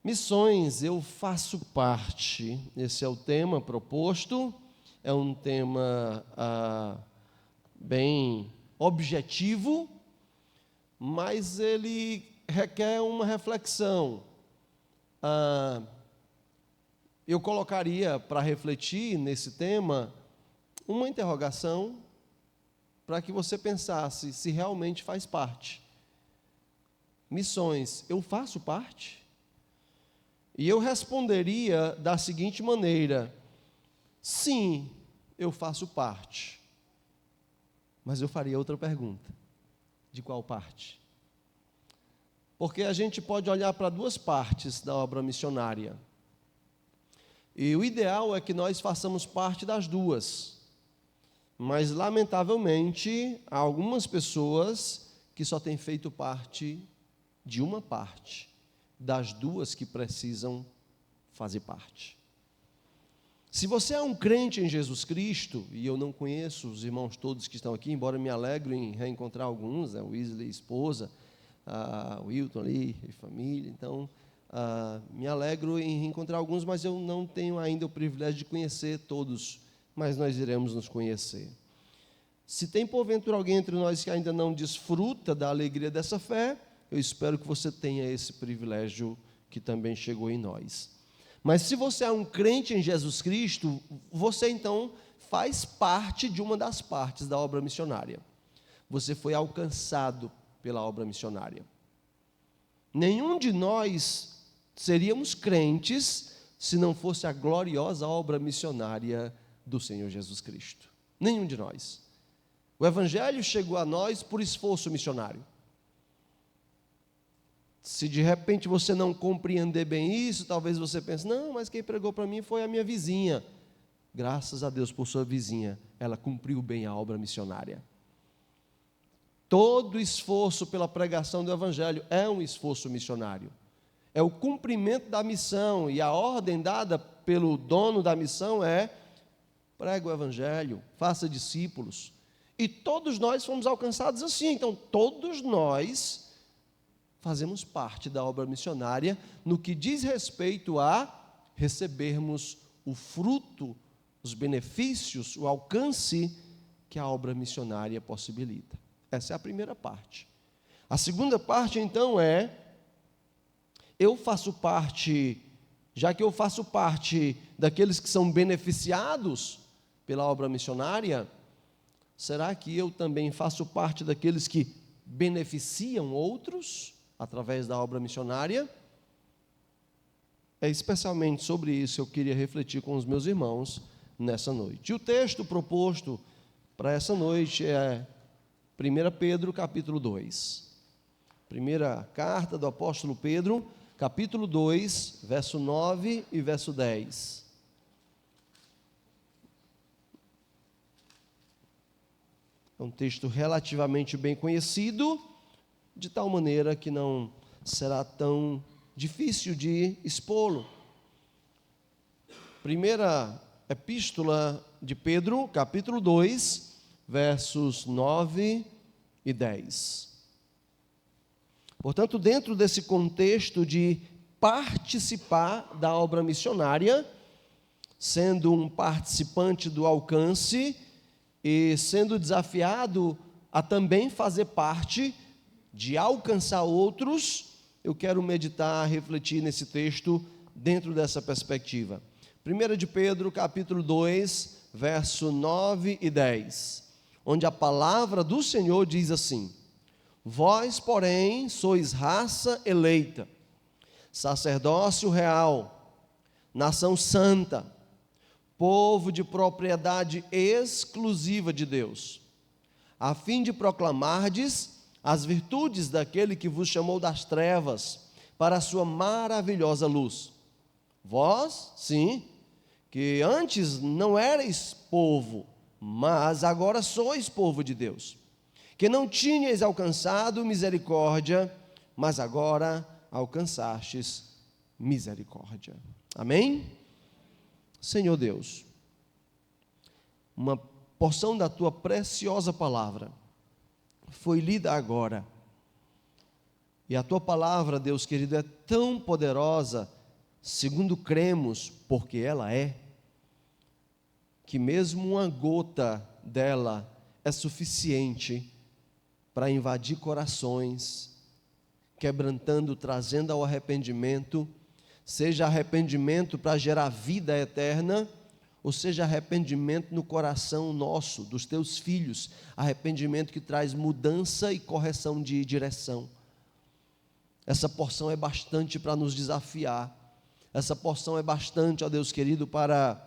Missões, eu faço parte. Esse é o tema proposto. É um tema bem objetivo, mas ele requer uma reflexão. Eu colocaria para refletir nesse tema uma interrogação para que você pensasse se realmente faz parte. Missões, eu faço parte? E eu responderia da seguinte maneira: sim, eu faço parte. Mas eu faria outra pergunta: de qual parte? Porque a gente pode olhar para duas partes da obra missionária. E o ideal é que nós façamos parte das duas. Mas, lamentavelmente, há algumas pessoas que só têm feito parte de uma parte das duas que precisam fazer parte. Se você é um crente em Jesus Cristo, e eu não conheço os irmãos todos que estão aqui, embora me alegre em reencontrar alguns, o Wesley, esposa, o Wilton ali, e família, então, me alegro em reencontrar alguns, mas eu não tenho ainda o privilégio de conhecer todos, mas nós iremos nos conhecer. Se tem porventura alguém entre nós que ainda não desfruta da alegria dessa fé, eu espero que você tenha esse privilégio que também chegou em nós. Mas se você é um crente em Jesus Cristo, você então faz parte de uma das partes da obra missionária. Você foi alcançado pela obra missionária. Nenhum de nós seríamos crentes se não fosse a gloriosa obra missionária do Senhor Jesus Cristo. Nenhum de nós. O Evangelho chegou a nós por esforço missionário. Se de repente você não compreender bem isso, talvez você pense: não, mas quem pregou para mim foi a minha vizinha. Graças a Deus por sua vizinha, ela cumpriu bem a obra missionária. Todo esforço pela pregação do Evangelho é um esforço missionário. É o cumprimento da missão, e a ordem dada pelo dono da missão é: pregue o Evangelho, faça discípulos. E todos nós fomos alcançados assim. Então, todos nós fazemos parte da obra missionária no que diz respeito a recebermos o fruto, os benefícios, o alcance que a obra missionária possibilita. Essa é a primeira parte. A segunda parte, então, é: eu faço parte, já que eu faço parte daqueles que são beneficiados pela obra missionária, será que eu também faço parte daqueles que beneficiam outros através da obra missionária? É especialmente sobre isso que eu queria refletir com os meus irmãos nessa noite. E o texto proposto para essa noite é 1 Pedro, capítulo 2. Primeira carta do apóstolo Pedro, capítulo 2, verso 9 e verso 10. É um texto relativamente bem conhecido, de tal maneira que não será tão difícil de expô-lo. Primeira epístola de Pedro, capítulo 2, versos 9 e 10. Portanto, dentro desse contexto de participar da obra missionária, sendo um participante do alcance e sendo desafiado a também fazer parte de alcançar outros, eu quero meditar, refletir nesse texto dentro dessa perspectiva. 1 de Pedro, capítulo 2, verso 9 e 10, onde a palavra do Senhor diz assim: vós, porém, sois raça eleita, sacerdócio real, nação santa, povo de propriedade exclusiva de Deus, a fim de proclamardes as virtudes daquele que vos chamou das trevas para a sua maravilhosa luz. Vós, sim, que antes não erais povo, mas agora sois povo de Deus, que não tinhais alcançado misericórdia, mas agora alcançastes misericórdia. Amém? Senhor Deus, uma porção da tua preciosa palavra foi lida agora, e a tua palavra, Deus querido, é tão poderosa segundo cremos, porque ela é, que mesmo uma gota dela é suficiente para invadir corações, quebrantando, trazendo ao arrependimento, seja arrependimento para gerar vida eterna, ou seja arrependimento no coração nosso, dos teus filhos, arrependimento que traz mudança e correção de direção. Essa porção é bastante para nos desafiar, essa porção é bastante, ó Deus querido, para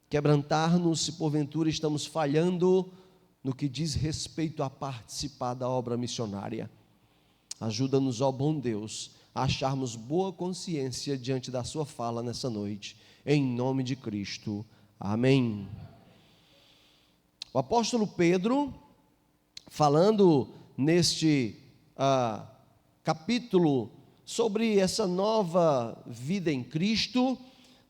quebrantar-nos se porventura estamos falhando no que diz respeito a participar da obra missionária. Ajuda-nos, ó bom Deus, a acharmos boa consciência diante da sua fala nessa noite, em nome de Cristo. Amém. O apóstolo Pedro, falando neste capítulo sobre essa nova vida em Cristo,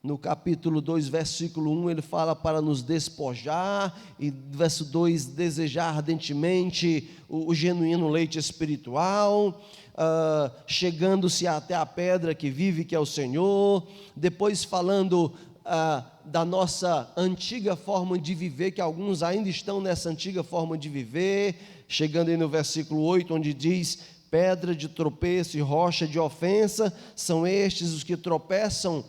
no capítulo 2, versículo 1, ele fala para nos despojar, e verso 2, desejar ardentemente o genuíno leite espiritual, chegando-se até a pedra que vive, que é o Senhor. Depois falando da nossa antiga forma de viver, que alguns ainda estão nessa antiga forma de viver, chegando aí no versículo 8, onde diz: pedra de tropeço e rocha de ofensa, são estes os que tropeçam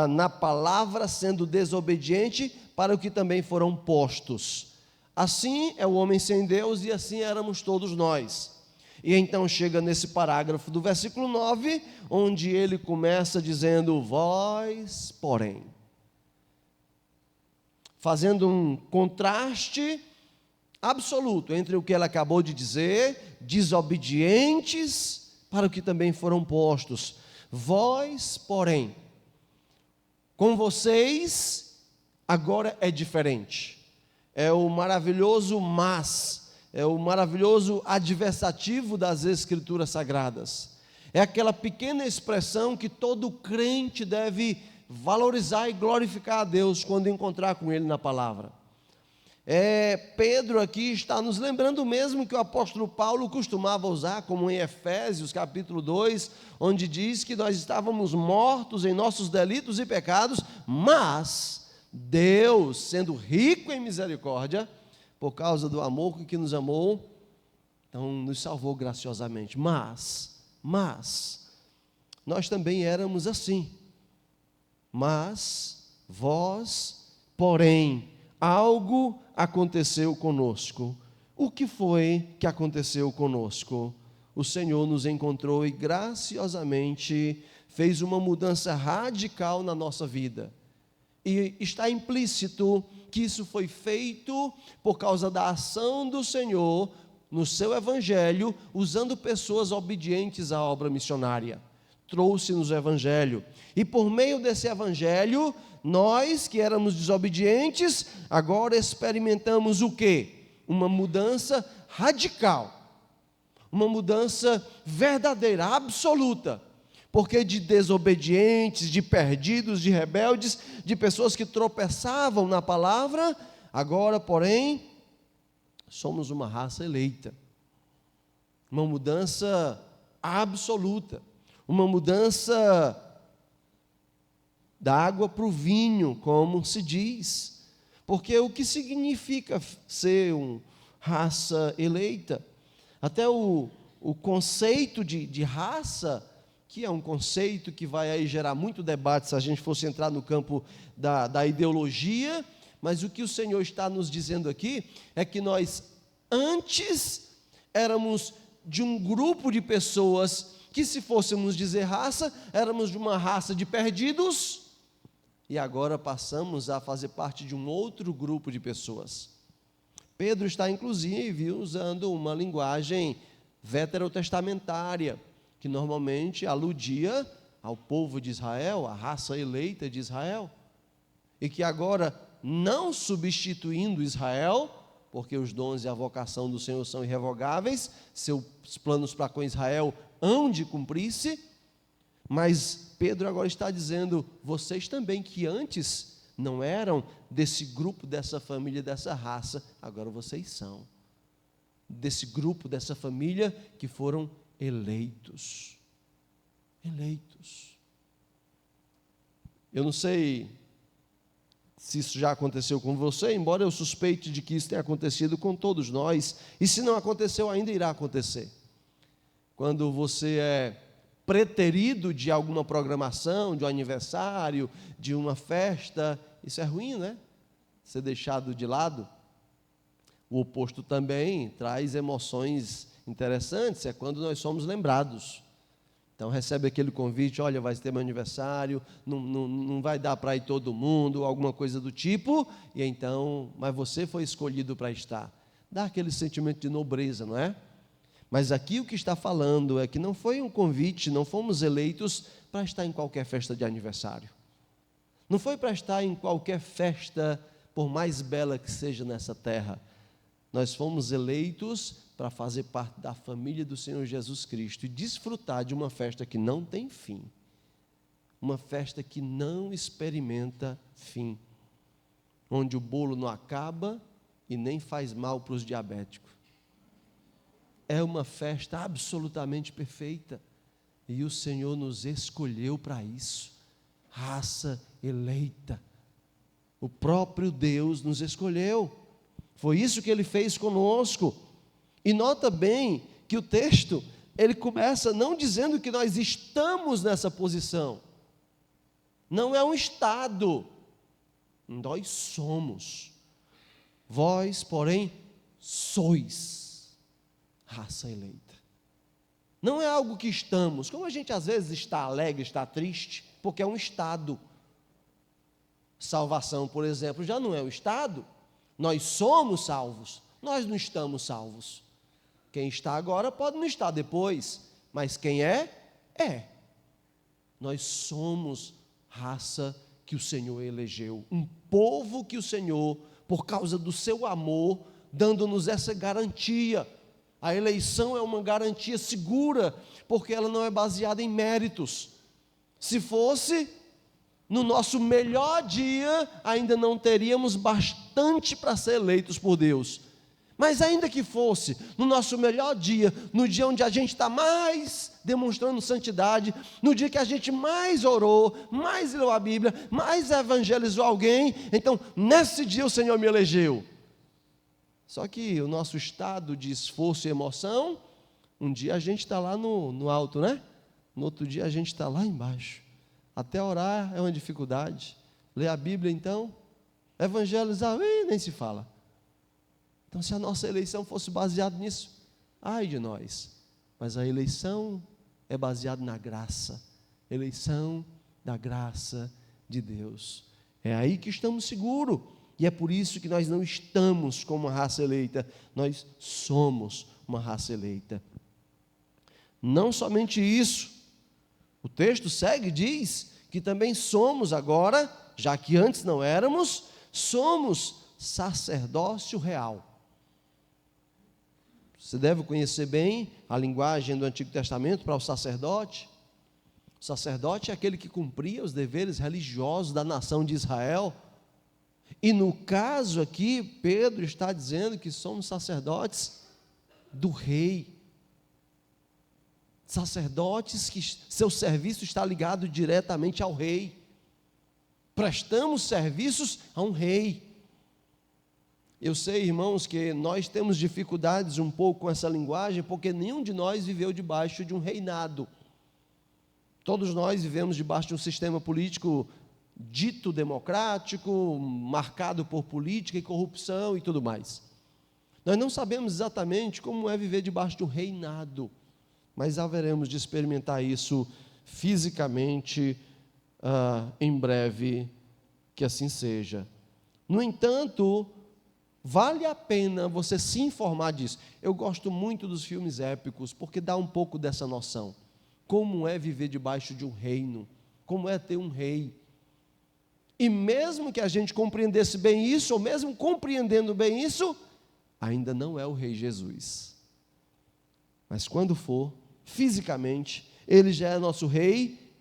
na palavra, sendo desobediente, para o que também foram postos. Assim é o homem sem Deus, e assim éramos todos nós. E então chega nesse parágrafo do versículo 9, onde ele começa dizendo: vós, porém, fazendo um contraste absoluto entre o que ele acabou de dizer, desobedientes, para o que também foram postos. Vós, porém, com vocês, agora é diferente. É o maravilhoso mas, é o maravilhoso adversativo das Escrituras Sagradas. É aquela pequena expressão que todo crente deve valorizar e glorificar a Deus quando encontrar com Ele na palavra. Pedro aqui está nos lembrando mesmo que o apóstolo Paulo costumava usar, como em Efésios capítulo 2, onde diz que nós estávamos mortos em nossos delitos e pecados, mas Deus, sendo rico em misericórdia, por causa do amor com que nos amou, então nos salvou graciosamente. Mas, nós também éramos assim. Mas, vós, porém, algo aconteceu conosco. O que foi que aconteceu conosco? O Senhor nos encontrou e graciosamente fez uma mudança radical na nossa vida. E está implícito que isso foi feito por causa da ação do Senhor no seu evangelho, usando pessoas obedientes à obra missionária. Trouxe-nos o evangelho. E por meio desse evangelho, nós que éramos desobedientes, agora experimentamos o quê? Uma mudança radical, uma mudança verdadeira, absoluta, porque de desobedientes, de perdidos, de rebeldes, de pessoas que tropeçavam na palavra, agora, porém, somos uma raça eleita, uma mudança absoluta, uma mudança da água para o vinho, como se diz. Porque o que significa ser uma raça eleita? Até o conceito de raça, que é um conceito que vai aí gerar muito debate se a gente fosse entrar no campo da ideologia, mas o que o Senhor está nos dizendo aqui é que nós antes éramos de um grupo de pessoas que, se fôssemos dizer raça, éramos de uma raça de perdidos, e agora passamos a fazer parte de um outro grupo de pessoas. Pedro está, inclusive, usando uma linguagem veterotestamentária, que normalmente aludia ao povo de Israel, à raça eleita de Israel, e que agora, não substituindo Israel, porque os dons e a vocação do Senhor são irrevogáveis, seus planos para com Israel hão de cumprir-se, mas Pedro agora está dizendo: vocês também que antes não eram desse grupo, dessa família, dessa raça, agora vocês são desse grupo, dessa família que foram eleitos. Eleitos. Eu não sei se isso já aconteceu com você, embora eu suspeite de que isso tenha acontecido com todos nós, e se não aconteceu, ainda irá acontecer. Quando você é preterido de alguma programação, de um aniversário, de uma festa, isso é ruim, né? Ser deixado de lado. O oposto também traz emoções interessantes, é quando nós somos lembrados. Então recebe aquele convite, olha, vai ter meu aniversário, não vai dar para ir todo mundo, alguma coisa do tipo, e então, mas você foi escolhido para estar. Dá aquele sentimento de nobreza, não é? Mas aqui o que está falando é que não foi um convite, não fomos eleitos para estar em qualquer festa de aniversário. Não foi para estar em qualquer festa, por mais bela que seja nessa terra. Nós fomos eleitos para fazer parte da família do Senhor Jesus Cristo e desfrutar de uma festa que não tem fim. Uma festa que não experimenta fim. Onde o bolo não acaba e nem faz mal para os diabéticos. É uma festa absolutamente perfeita. E o Senhor nos escolheu para isso. Raça eleita. O próprio Deus nos escolheu. Foi isso que Ele fez conosco. E nota bem que o texto, ele começa não dizendo que nós estamos nessa posição. Não é um estado. Nós somos. Vós, porém, sois raça eleita. Não é algo que estamos, como a gente às vezes está alegre, está triste, porque é um estado. Salvação, por exemplo, já não é um estado. Nós somos salvos, nós não estamos salvos. Quem está agora pode não estar depois, mas quem é, é. Nós somos raça que o Senhor elegeu, um povo que o Senhor, por causa do seu amor, dando-nos essa garantia. A eleição é uma garantia segura, porque ela não é baseada em méritos. Se fosse, no nosso melhor dia, ainda não teríamos bastante para ser eleitos por Deus. Mas ainda que fosse, no nosso melhor dia, no dia onde a gente está mais demonstrando santidade, no dia que a gente mais orou, mais leu a Bíblia, mais evangelizou alguém, então nesse dia o Senhor me elegeu. Só que o nosso estado de esforço e emoção, um dia a gente está lá no alto, né? No outro dia a gente está lá embaixo. Até orar é uma dificuldade. Ler a Bíblia então, evangelizar, nem se fala. Então se a nossa eleição fosse baseada nisso, ai de nós. Mas a eleição é baseada na graça. Eleição da graça de Deus. É aí que estamos seguros. E é por isso que nós não estamos como uma raça eleita, nós somos uma raça eleita. Não somente isso, o texto segue e diz que também somos agora, já que antes não éramos, somos sacerdócio real. Você deve conhecer bem a linguagem do Antigo Testamento para o sacerdote. O sacerdote é aquele que cumpria os deveres religiosos da nação de Israel. E no caso aqui, Pedro está dizendo que somos sacerdotes do rei. Sacerdotes que seu serviço está ligado diretamente ao rei. Prestamos serviços a um rei. Eu sei, irmãos, que nós temos dificuldades um pouco com essa linguagem, porque nenhum de nós viveu debaixo de um reinado. Todos nós vivemos debaixo de um sistema político dito democrático, marcado por política e corrupção e tudo mais. Nós não sabemos exatamente como é viver debaixo de um reinado, mas haveremos de experimentar isso fisicamente em breve, que assim seja. No entanto, vale a pena você se informar disso. Eu gosto muito dos filmes épicos, porque dá um pouco dessa noção. Como é viver debaixo de um reino, como é ter um rei. E mesmo que a gente compreendesse bem isso, ou mesmo compreendendo bem isso, ainda não é o Rei Jesus. Mas quando for, fisicamente, Ele já é nosso Rei,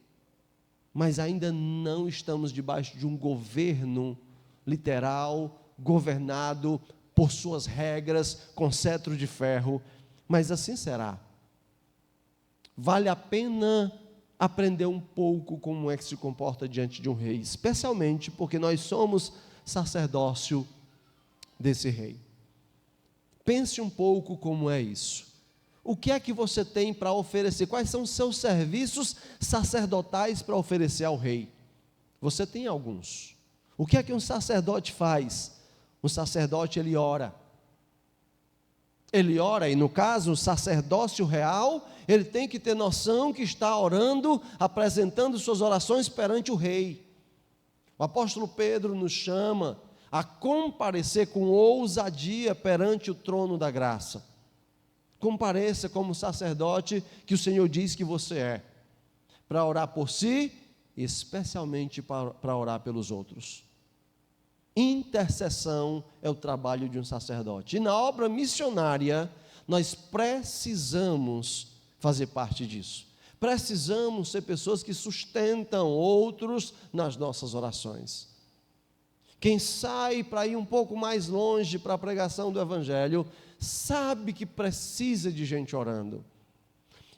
mas ainda não estamos debaixo de um governo literal, governado por suas regras, com cetro de ferro, mas assim será. Vale a pena aprender um pouco como é que se comporta diante de um rei, especialmente porque nós somos sacerdócio desse rei. Pense um pouco como é isso. O que é que você tem para oferecer? Quais são os seus serviços sacerdotais para oferecer ao rei? Você tem alguns. O que é que um sacerdote faz? Um sacerdote, ele ora. Ele ora, e no caso, o sacerdócio real, ele tem que ter noção que está orando, apresentando suas orações perante o rei. O apóstolo Pedro nos chama a comparecer com ousadia perante o trono da graça. Compareça como sacerdote que o Senhor diz que você é, para orar por si, especialmente para orar pelos outros. Intercessão é o trabalho de um sacerdote. E na obra missionária, nós precisamos fazer parte disso. Precisamos ser pessoas que sustentam outros nas nossas orações. Quem sai para ir um pouco mais longe para a pregação do Evangelho, sabe que precisa de gente orando.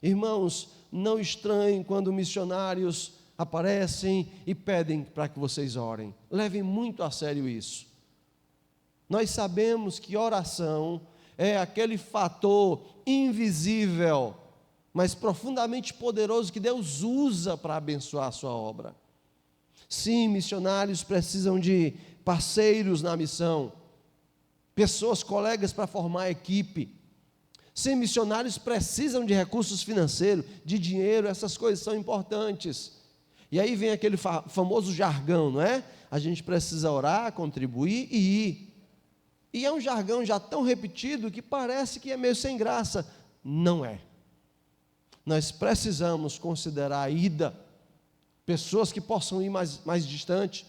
Irmãos, não estranhem quando missionários aparecem e pedem para que vocês orem. Levem muito a sério isso. Nós sabemos que oração é aquele fator invisível, mas profundamente poderoso que Deus usa para abençoar a sua obra. Sim, missionários precisam de parceiros na missão, pessoas, colegas para formar equipe. Sim, missionários precisam de recursos financeiros, de dinheiro, essas coisas são importantes. E aí vem aquele famoso jargão, não é? A gente precisa orar, contribuir e ir. E é um jargão já tão repetido que parece que é meio sem graça. Não é. Nós precisamos considerar a ida, pessoas que possam ir mais distante.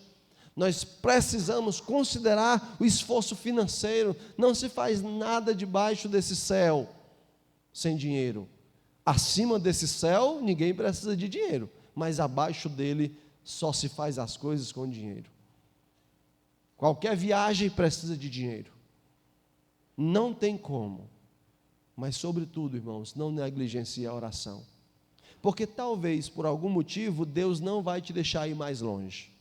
Nós precisamos considerar o esforço financeiro. Não se faz nada debaixo desse céu sem dinheiro. Acima desse céu, ninguém precisa de dinheiro, mas abaixo dele só se faz as coisas com dinheiro. Qualquer viagem precisa de dinheiro. Não tem como. Mas, sobretudo, irmãos, não negligencie a oração. Porque talvez, por algum motivo, Deus não vai te deixar ir mais longe.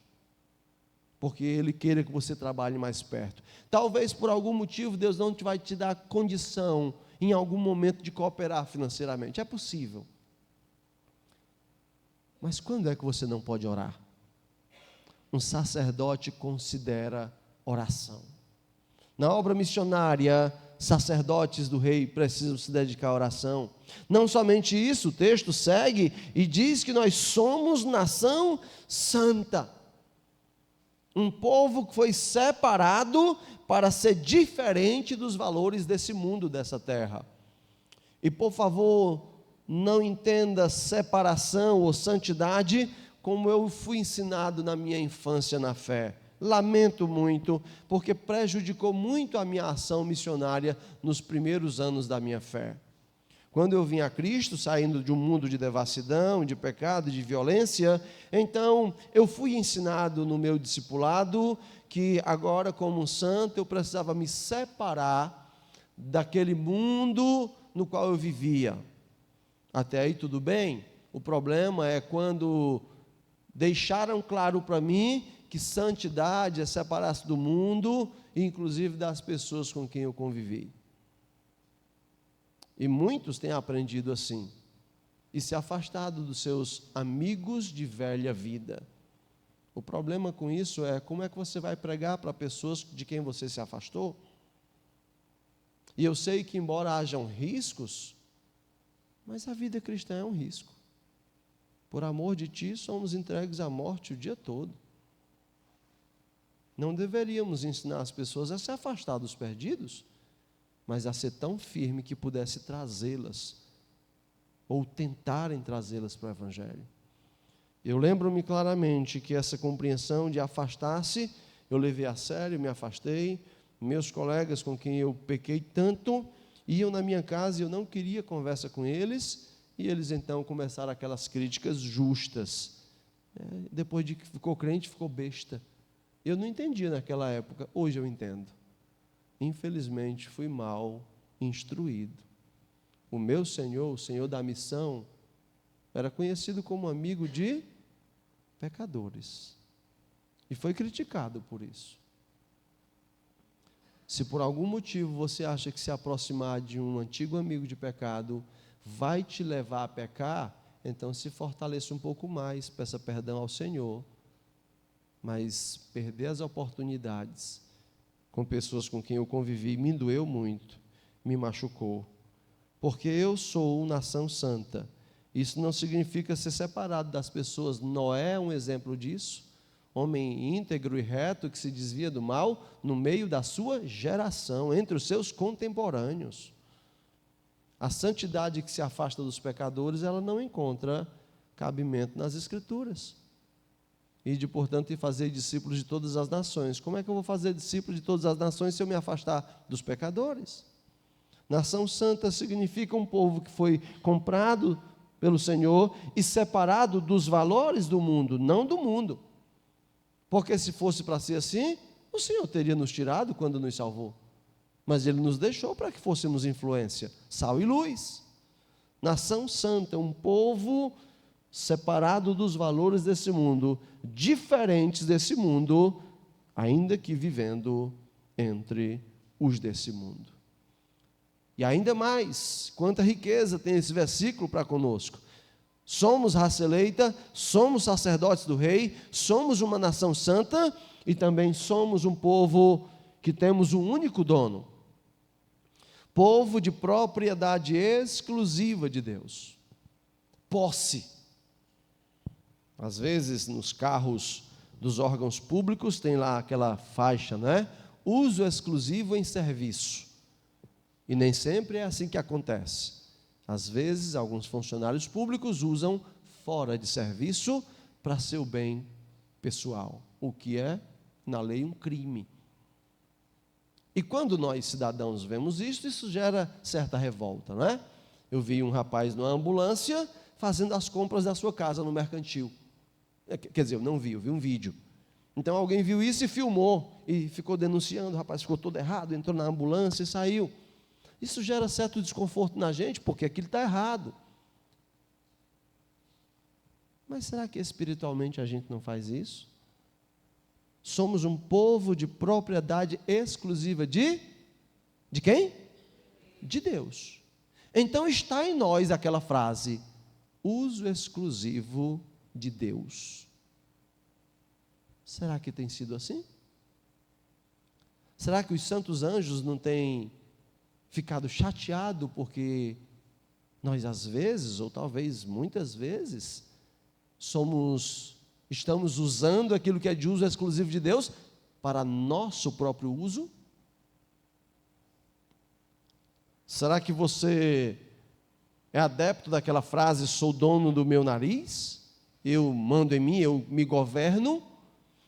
Porque Ele queira que você trabalhe mais perto. Talvez, por algum motivo, Deus não vai te dar condição, em algum momento, de cooperar financeiramente. É possível. Mas quando é que você não pode orar? Um sacerdote considera oração. Na obra missionária, sacerdotes do rei precisam se dedicar à oração. Não somente isso, o texto segue e diz que nós somos nação santa. Um povo que foi separado para ser diferente dos valores desse mundo, dessa terra. E por favor, não entenda separação ou santidade como eu fui ensinado na minha infância na fé. Lamento muito, porque prejudicou muito a minha ação missionária nos primeiros anos da minha fé. Quando eu vim a Cristo, saindo de um mundo de devassidão, de pecado, de violência, então eu fui ensinado no meu discipulado que agora, como um santo, eu precisava me separar daquele mundo no qual eu vivia. Até aí tudo bem? O problema é quando deixaram claro para mim que santidade é separar-se do mundo, inclusive das pessoas com quem eu convivi. E muitos têm aprendido assim, e se afastado dos seus amigos de velha vida. O problema com isso é como é que você vai pregar para pessoas de quem você se afastou? E eu sei que embora hajam riscos, mas a vida cristã é um risco. Por amor de ti, somos entregues à morte o dia todo. Não deveríamos ensinar as pessoas a se afastar dos perdidos, mas a ser tão firme que pudesse trazê-las, ou tentarem trazê-las para o Evangelho. Eu lembro-me claramente que essa compreensão de afastar-se, eu levei a sério, me afastei. Meus colegas com quem eu pequei tanto, iam na minha casa e eu não queria conversa com eles, e eles então começaram aquelas críticas justas. Depois de que ficou crente, ficou besta. Eu não entendia naquela época, hoje eu entendo. Infelizmente, fui mal instruído. O meu Senhor, o Senhor da missão, era conhecido como amigo de pecadores. E foi criticado por isso. Se por algum motivo você acha que se aproximar de um antigo amigo de pecado vai te levar a pecar, então se fortaleça um pouco mais, peça perdão ao Senhor. Mas perder as oportunidades com pessoas com quem eu convivi me doeu muito, me machucou. Porque eu sou nação santa. Isso não significa ser separado das pessoas. Noé é um exemplo disso. Homem íntegro e reto que se desvia do mal no meio da sua geração, entre os seus contemporâneos. A santidade que se afasta dos pecadores, ela não encontra cabimento nas Escrituras. E portanto, fazer discípulos de todas as nações. Como é que eu vou fazer discípulos de todas as nações se eu me afastar dos pecadores? Nação santa significa um povo que foi comprado pelo Senhor e separado dos valores do mundo, não do mundo. Porque se fosse para ser assim, o Senhor teria nos tirado quando nos salvou. Mas Ele nos deixou para que fôssemos influência, sal e luz. Nação santa, um povo separado dos valores desse mundo, diferentes desse mundo, ainda que vivendo entre os desse mundo. E ainda mais, quanta riqueza tem esse versículo para conosco. Somos raça eleita, somos sacerdotes do rei, somos uma nação santa e também somos um povo que temos um único dono. Povo de propriedade exclusiva de Deus. Posse. Às vezes, nos carros dos órgãos públicos, tem lá aquela faixa, né? Uso exclusivo em serviço. E nem sempre é assim que acontece. Às vezes, alguns funcionários públicos usam fora de serviço para seu bem pessoal, o que é, na lei, um crime. E quando nós, cidadãos, vemos isso gera certa revolta, não é? Eu vi um rapaz numa ambulância fazendo as compras da sua casa no mercantil. Quer dizer, eu não vi, eu vi um vídeo. Então alguém viu isso e filmou, e ficou denunciando, o rapaz ficou todo errado, entrou na ambulância e saiu. Isso gera certo desconforto na gente, porque aquilo está errado. Mas será que espiritualmente a gente não faz isso? Somos um povo de propriedade exclusiva de quem? De Deus. Então está em nós aquela frase, uso exclusivo de Deus. Será que tem sido assim? Será que os santos anjos não têm ficado chateados porque nós às vezes, ou talvez muitas vezes, estamos usando aquilo que é de uso exclusivo de Deus para nosso próprio uso? Será que você é adepto daquela frase, sou dono do meu nariz, eu mando em mim, eu me governo?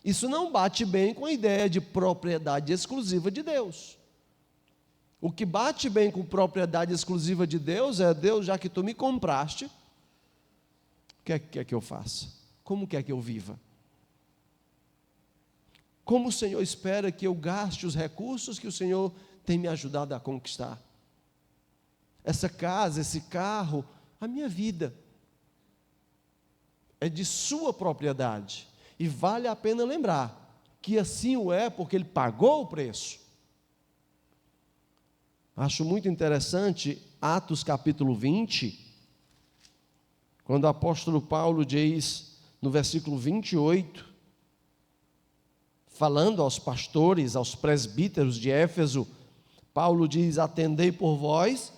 Isso não bate bem com a ideia de propriedade exclusiva de Deus. O que bate bem com propriedade exclusiva de Deus é, Deus, já que tu me compraste, o que é que eu faça? Como quer que eu viva? Como o Senhor espera que eu gaste os recursos que o Senhor tem me ajudado a conquistar? Essa casa, esse carro, a minha vida é de sua propriedade. E vale a pena lembrar que assim o é porque Ele pagou o preço. Acho muito interessante Atos capítulo 20, quando o apóstolo Paulo diz, no versículo 28, falando aos pastores, aos presbíteros de Éfeso, Paulo diz, atendei por vós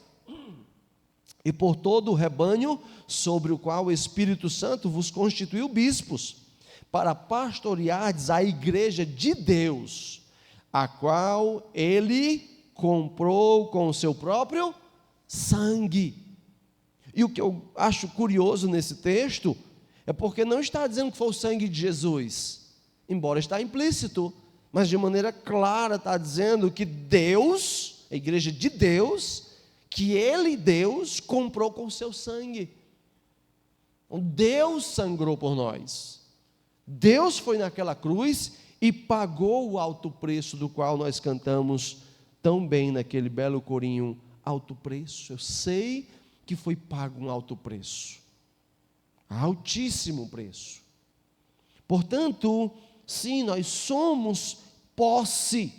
e por todo o rebanho sobre o qual o Espírito Santo vos constituiu bispos, para pastoreardes a igreja de Deus, a qual Ele comprou com o seu próprio sangue. E o que eu acho curioso nesse texto é porque não está dizendo que foi o sangue de Jesus, embora está implícito, mas de maneira clara está dizendo que Deus, a igreja de Deus, que Ele, Deus, comprou com o seu sangue. Então, Deus sangrou por nós. Deus foi naquela cruz e pagou o alto preço do qual nós cantamos tão bem naquele belo corinho, alto preço. Eu sei que foi pago um alto preço. Altíssimo preço. Portanto, sim, nós somos posse.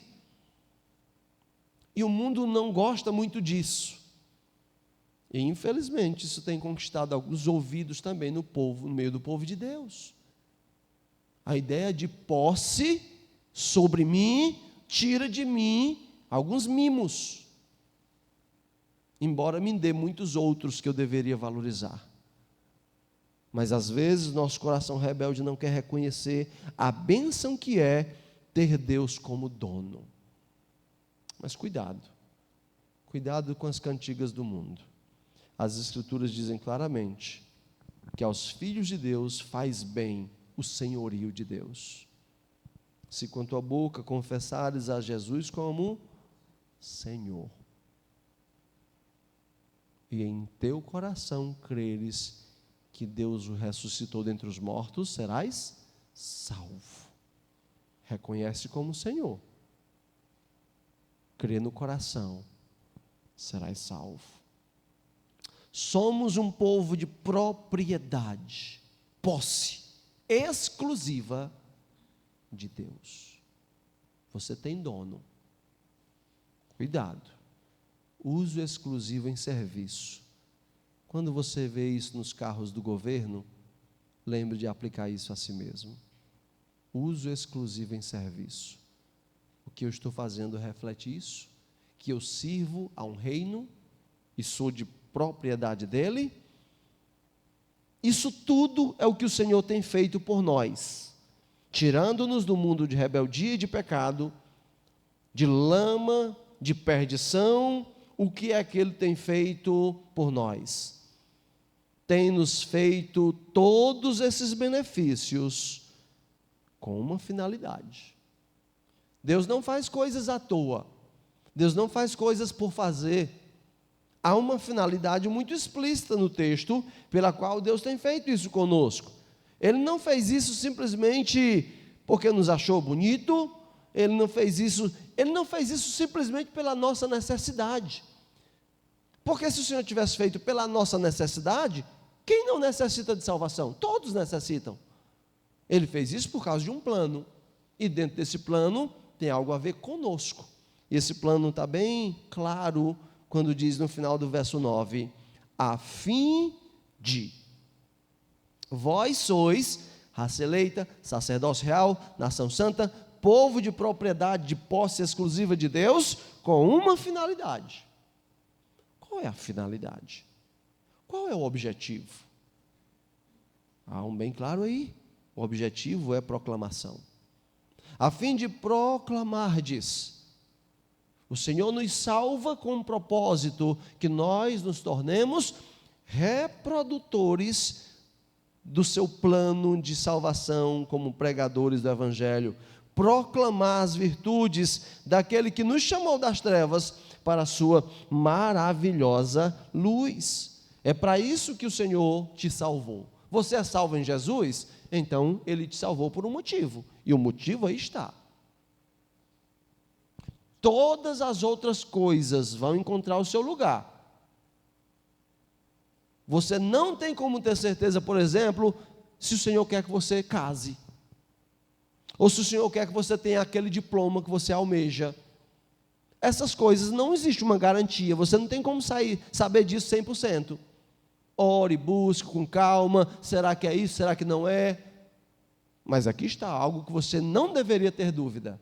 E o mundo não gosta muito disso. E, infelizmente, isso tem conquistado alguns ouvidos também no meio do povo de Deus. A ideia de posse sobre mim tira de mim alguns mimos, embora me dê muitos outros que eu deveria valorizar. Mas às vezes nosso coração rebelde não quer reconhecer a bênção que é ter Deus como dono. Mas cuidado com as cantigas do mundo. As Escrituras dizem claramente que aos filhos de Deus faz bem o senhorio de Deus. Se com tua boca confessares a Jesus como Senhor, e em teu coração creres que Deus o ressuscitou dentre os mortos, serás salvo. Reconhece como Senhor. Crê no coração, serás salvo. Somos um povo de propriedade, posse exclusiva de Deus. Você tem dono. Cuidado. Uso exclusivo em serviço. Quando você vê isso nos carros do governo, lembre de aplicar isso a si mesmo. Uso exclusivo em serviço. O que eu estou fazendo reflete isso? Que eu sirvo a um reino e sou de propriedade dele? Isso tudo é o que o Senhor tem feito por nós, tirando-nos do mundo de rebeldia e de pecado, de lama, de perdição. O que é que Ele tem feito por nós? Tem nos feito todos esses benefícios com uma finalidade. Deus não faz coisas à toa. Deus não faz coisas por fazer. Há uma finalidade muito explícita no texto, pela qual Deus tem feito isso conosco. Ele não fez isso simplesmente porque nos achou bonito, Ele não fez isso simplesmente pela nossa necessidade. Porque se o Senhor tivesse feito pela nossa necessidade, quem não necessita de salvação? Todos necessitam. Ele fez isso por causa de um plano, e dentro desse plano tem algo a ver conosco. E esse plano está bem claro quando diz no final do verso 9, a fim de vós sois raça eleita, sacerdócio real, nação santa, povo de propriedade, de posse exclusiva de Deus, com uma finalidade. Qual é a finalidade? Qual é o objetivo? Há um bem claro aí. O objetivo é proclamação. A fim de proclamardes. O Senhor nos salva com um propósito, que nós nos tornemos reprodutores do seu plano de salvação como pregadores do Evangelho. Proclamar as virtudes daquele que nos chamou das trevas para a sua maravilhosa luz. É para isso que o Senhor te salvou. Você é salvo em Jesus? Então Ele te salvou por um motivo, e o motivo aí está. Todas as outras coisas vão encontrar o seu lugar. Você não tem como ter certeza, por exemplo, se o Senhor quer que você case, ou se o Senhor quer que você tenha aquele diploma que você almeja. Essas coisas não existe uma garantia, você não tem como saber disso 100%. Ore, busque com calma, será que é isso, será que não é? Mas aqui está algo que você não deveria ter dúvida.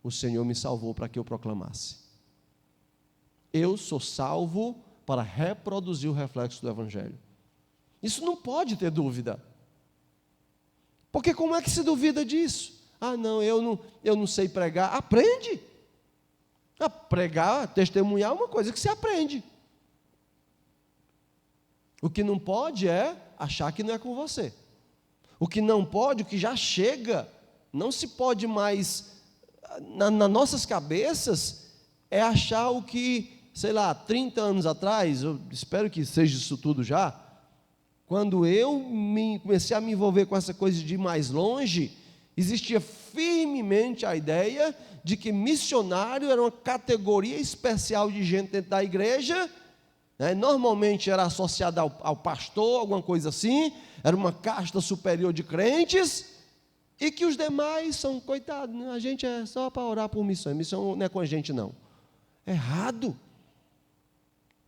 O Senhor me salvou para que eu proclamasse. Eu sou salvo para reproduzir o reflexo do Evangelho. Isso não pode ter dúvida. Porque como é que se duvida disso? Ah, não, eu não sei pregar. Aprende. Pregar, testemunhar é uma coisa que se aprende. O que não pode é achar que não é com você. O que não pode, o que já chega, não se pode mais, nas nossas cabeças, é achar o que, 30 anos atrás, eu espero que seja isso tudo já, quando eu comecei a me envolver com essa coisa de ir mais longe, existia firmemente a ideia de que missionário era uma categoria especial de gente dentro da igreja né? Normalmente era associada ao pastor, alguma coisa assim, era uma casta superior de crentes, e que os demais são, coitados, a gente é só para orar por missão, missão não é com a gente não. Errado.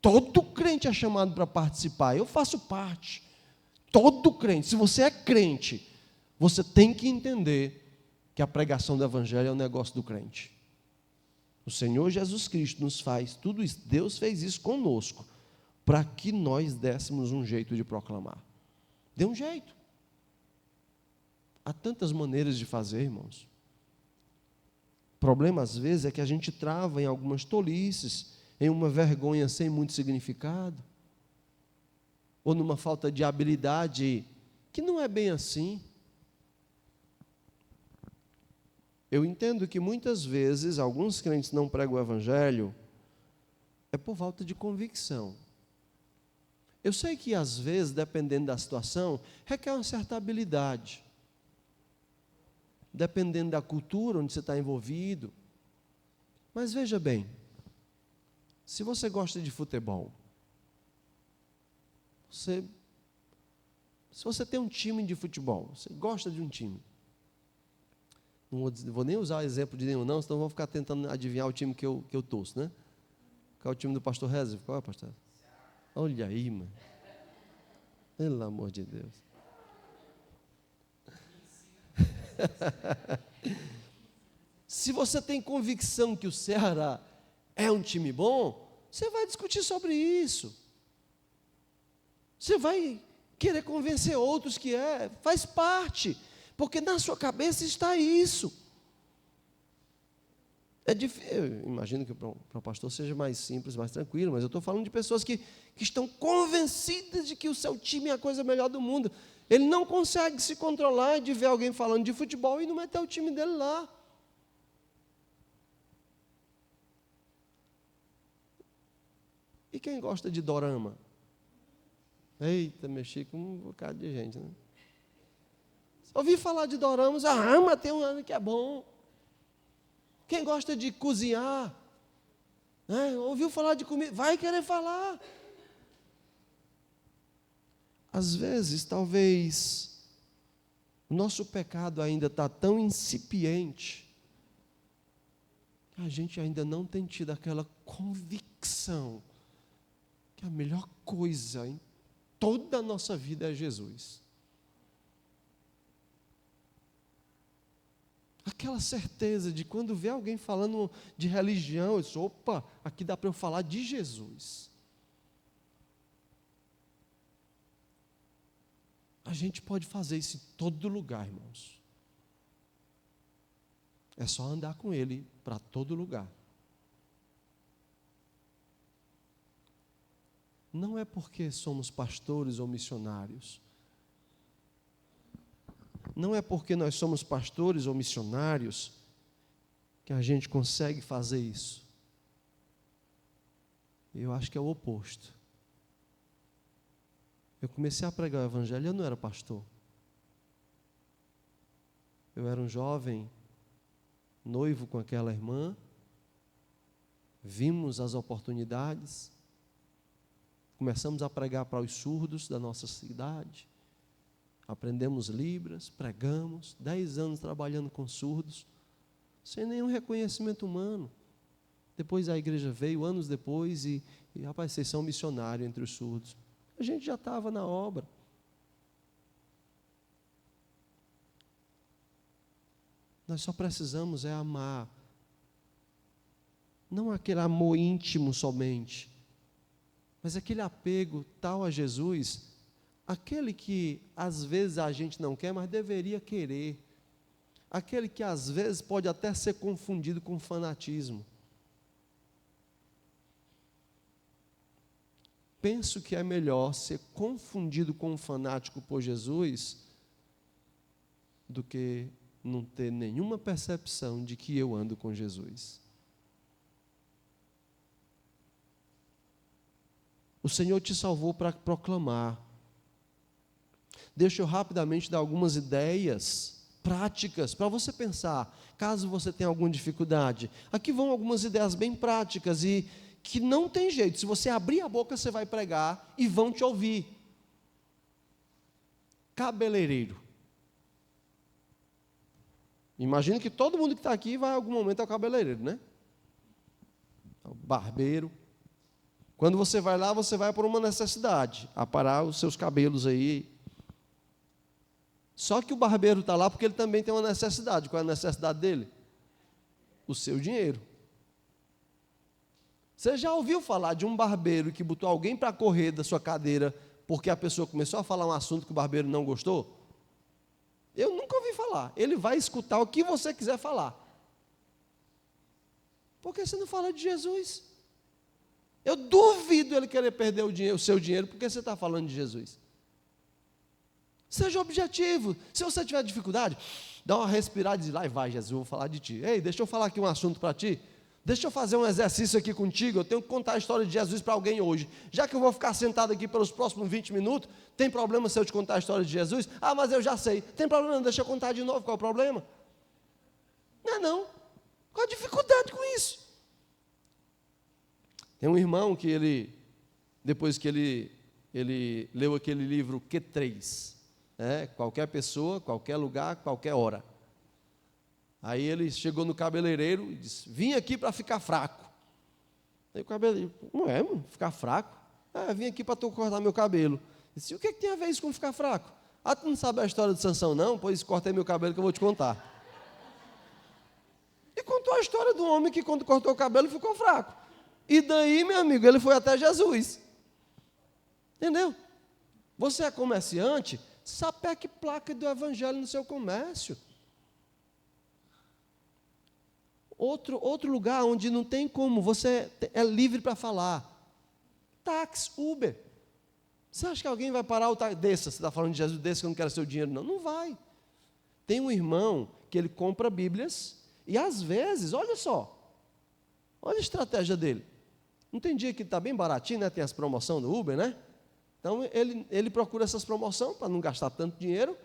Todo crente é chamado para participar, eu faço parte. Todo crente, se você é crente, você tem que entender que a pregação do Evangelho é um negócio do crente. O Senhor Jesus Cristo nos faz tudo isso, Deus fez isso conosco, para que nós dessemos um jeito de proclamar. Dê um jeito. Há tantas maneiras de fazer, irmãos. O problema, às vezes, é que a gente trava em algumas tolices, em uma vergonha sem muito significado, ou numa falta de habilidade, que não é bem assim. Eu entendo que muitas vezes alguns crentes não pregam o Evangelho é por falta de convicção. Eu sei que às vezes, dependendo da situação, requer uma certa habilidade. Dependendo da cultura onde você está envolvido. Mas veja bem, se você gosta de futebol, se você tem um time de futebol, você gosta de um time, não vou nem usar exemplo de nenhum não, senão vou ficar tentando adivinhar o time que eu torço, né? Qual é o time do pastor Reza? Qual é, pastor? Olha aí, mano. Pelo amor de Deus. Se você tem convicção que o Ceará é um time bom, você vai discutir sobre isso. Você vai querer convencer outros que faz parte, porque na sua cabeça está isso. Eu imagino que para o pastor seja mais simples, mais tranquilo, mas eu estou falando de pessoas que estão convencidas de que o seu time é a coisa melhor do mundo. Ele não consegue se controlar de ver alguém falando de futebol e não meter o time dele lá. E quem gosta de dorama? Eita, mexi com um bocado de gente, né? Ouvi falar de doramas, mas tem um ano que é bom. Quem gosta de cozinhar, né? Ouviu falar de comida, vai querer falar. Às vezes, talvez, o nosso pecado ainda está tão incipiente, que a gente ainda não tem tido aquela convicção que a melhor coisa em toda a nossa vida é Jesus. Aquela certeza de quando vê alguém falando de religião, eu diz, opa, aqui dá para eu falar de Jesus. A gente pode fazer isso em todo lugar, irmãos. É só andar com Ele para todo lugar. Não é porque somos pastores ou missionários. Não é porque nós somos pastores ou missionários que a gente consegue fazer isso. Eu acho que é o oposto. Eu comecei a pregar o Evangelho, eu não era pastor. Eu era um jovem, noivo com aquela irmã, vimos as oportunidades, começamos a pregar para os surdos da nossa cidade, aprendemos Libras, pregamos, 10 anos trabalhando com surdos, sem nenhum reconhecimento humano. Depois a igreja veio, anos depois, e rapaz, vocês são missionários entre os surdos. A gente já estava na obra. Nós só precisamos amar. Não aquele amor íntimo somente, mas aquele apego tal a Jesus, aquele que às vezes a gente não quer, mas deveria querer. Aquele que às vezes pode até ser confundido com fanatismo. Penso que é melhor ser confundido com um fanático por Jesus do que não ter nenhuma percepção de que eu ando com Jesus. O Senhor te salvou para proclamar. Deixa eu rapidamente dar algumas ideias práticas para você pensar, caso você tenha alguma dificuldade. Aqui vão algumas ideias bem práticas e que não tem jeito. Se você abrir a boca, você vai pregar e vão te ouvir. Cabeleireiro. Imagino que todo mundo que está aqui vai em algum momento ao cabeleireiro, né? O barbeiro. Quando você vai lá, você vai por uma necessidade, aparar os seus cabelos aí. Só que o barbeiro está lá porque ele também tem uma necessidade. Qual é a necessidade dele? O seu dinheiro. Você já ouviu falar de um barbeiro que botou alguém para correr da sua cadeira porque a pessoa começou a falar um assunto que o barbeiro não gostou? Eu nunca ouvi falar. Ele vai escutar o que você quiser falar. Por que você não fala de Jesus? Eu duvido ele querer perder o seu dinheiro porque você está falando de Jesus. Seja objetivo. Se você tiver dificuldade, dá uma respirada e diz, lá vai Jesus, eu vou falar de ti. Ei, deixa eu falar aqui um assunto para ti. Deixa eu fazer um exercício aqui contigo, eu tenho que contar a história de Jesus para alguém hoje. Já que eu vou ficar sentado aqui pelos próximos 20 minutos, tem problema se eu te contar a história de Jesus? Ah, mas eu já sei. Tem problema não, deixa eu contar de novo, qual é o problema? Não. Qual a dificuldade com isso? Tem um irmão que depois que ele leu aquele livro Q3, qualquer pessoa, qualquer lugar, qualquer hora. Aí ele chegou no cabeleireiro e disse, vim aqui para ficar fraco. Aí o cabeleireiro, não é, mano, ficar fraco? Vim aqui para tu cortar meu cabelo. Eu disse, o que tem a ver isso com ficar fraco? Tu não sabe a história de Sansão, não? Pois corta aí meu cabelo que eu vou te contar. E contou a história do homem que quando cortou o cabelo ficou fraco. E daí, meu amigo, ele foi até Jesus. Entendeu? Você é comerciante, sapeque placa do evangelho no seu comércio. Outro lugar onde não tem como, você é livre para falar. Táxi, Uber. Você acha que alguém vai parar o táxi? Desça, você está falando de Jesus, desça que eu não quero seu dinheiro. Não, não vai. Tem um irmão que ele compra Bíblias e às vezes, olha só, olha a estratégia dele. Não tem dia que está bem baratinho, né? Tem as promoções do Uber, né? Então ele procura essas promoções para não gastar tanto dinheiro.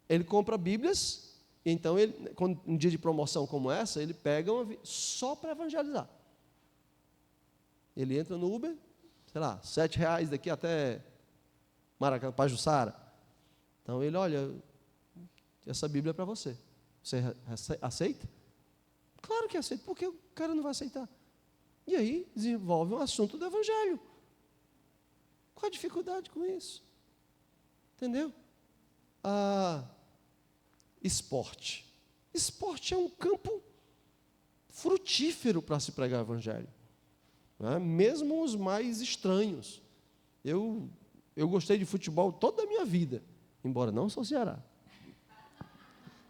Ele compra Bíblias. Então, quando um dia de promoção como essa, ele pega só para evangelizar. Ele entra no Uber, sei lá, R$7 daqui até Pajuçara. Então, ele, olha, essa Bíblia é para você. Você aceita? Claro que aceita, porque o cara não vai aceitar. E aí, desenvolve um assunto do evangelho. Qual a dificuldade com isso? Entendeu? Esporte. Esporte é um campo frutífero para se pregar o evangelho. Mesmo os mais estranhos. Eu gostei de futebol toda a minha vida, embora não sou Ceará.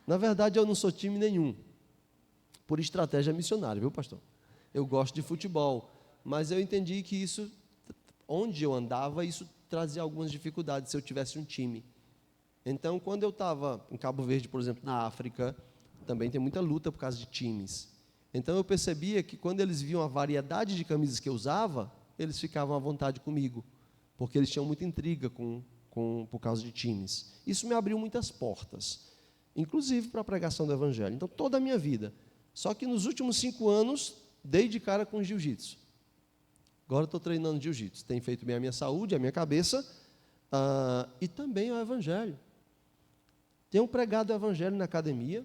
Na verdade, eu não sou time nenhum, por estratégia missionária, viu, pastor? Eu gosto de futebol, mas eu entendi que isso, onde eu andava, isso trazia algumas dificuldades se eu tivesse um time. Então, quando eu estava em Cabo Verde, por exemplo, na África, também tem muita luta por causa de times. Então, eu percebia que quando eles viam a variedade de camisas que eu usava, eles ficavam à vontade comigo, porque eles tinham muita intriga por causa de times. Isso me abriu muitas portas, inclusive para a pregação do Evangelho. Então, toda a minha vida. Só que nos últimos 5 anos, dei de cara com jiu-jitsu. Agora estou treinando jiu-jitsu. Tem feito bem a minha saúde, a minha cabeça, e também o Evangelho. Tenho pregado o Evangelho na academia,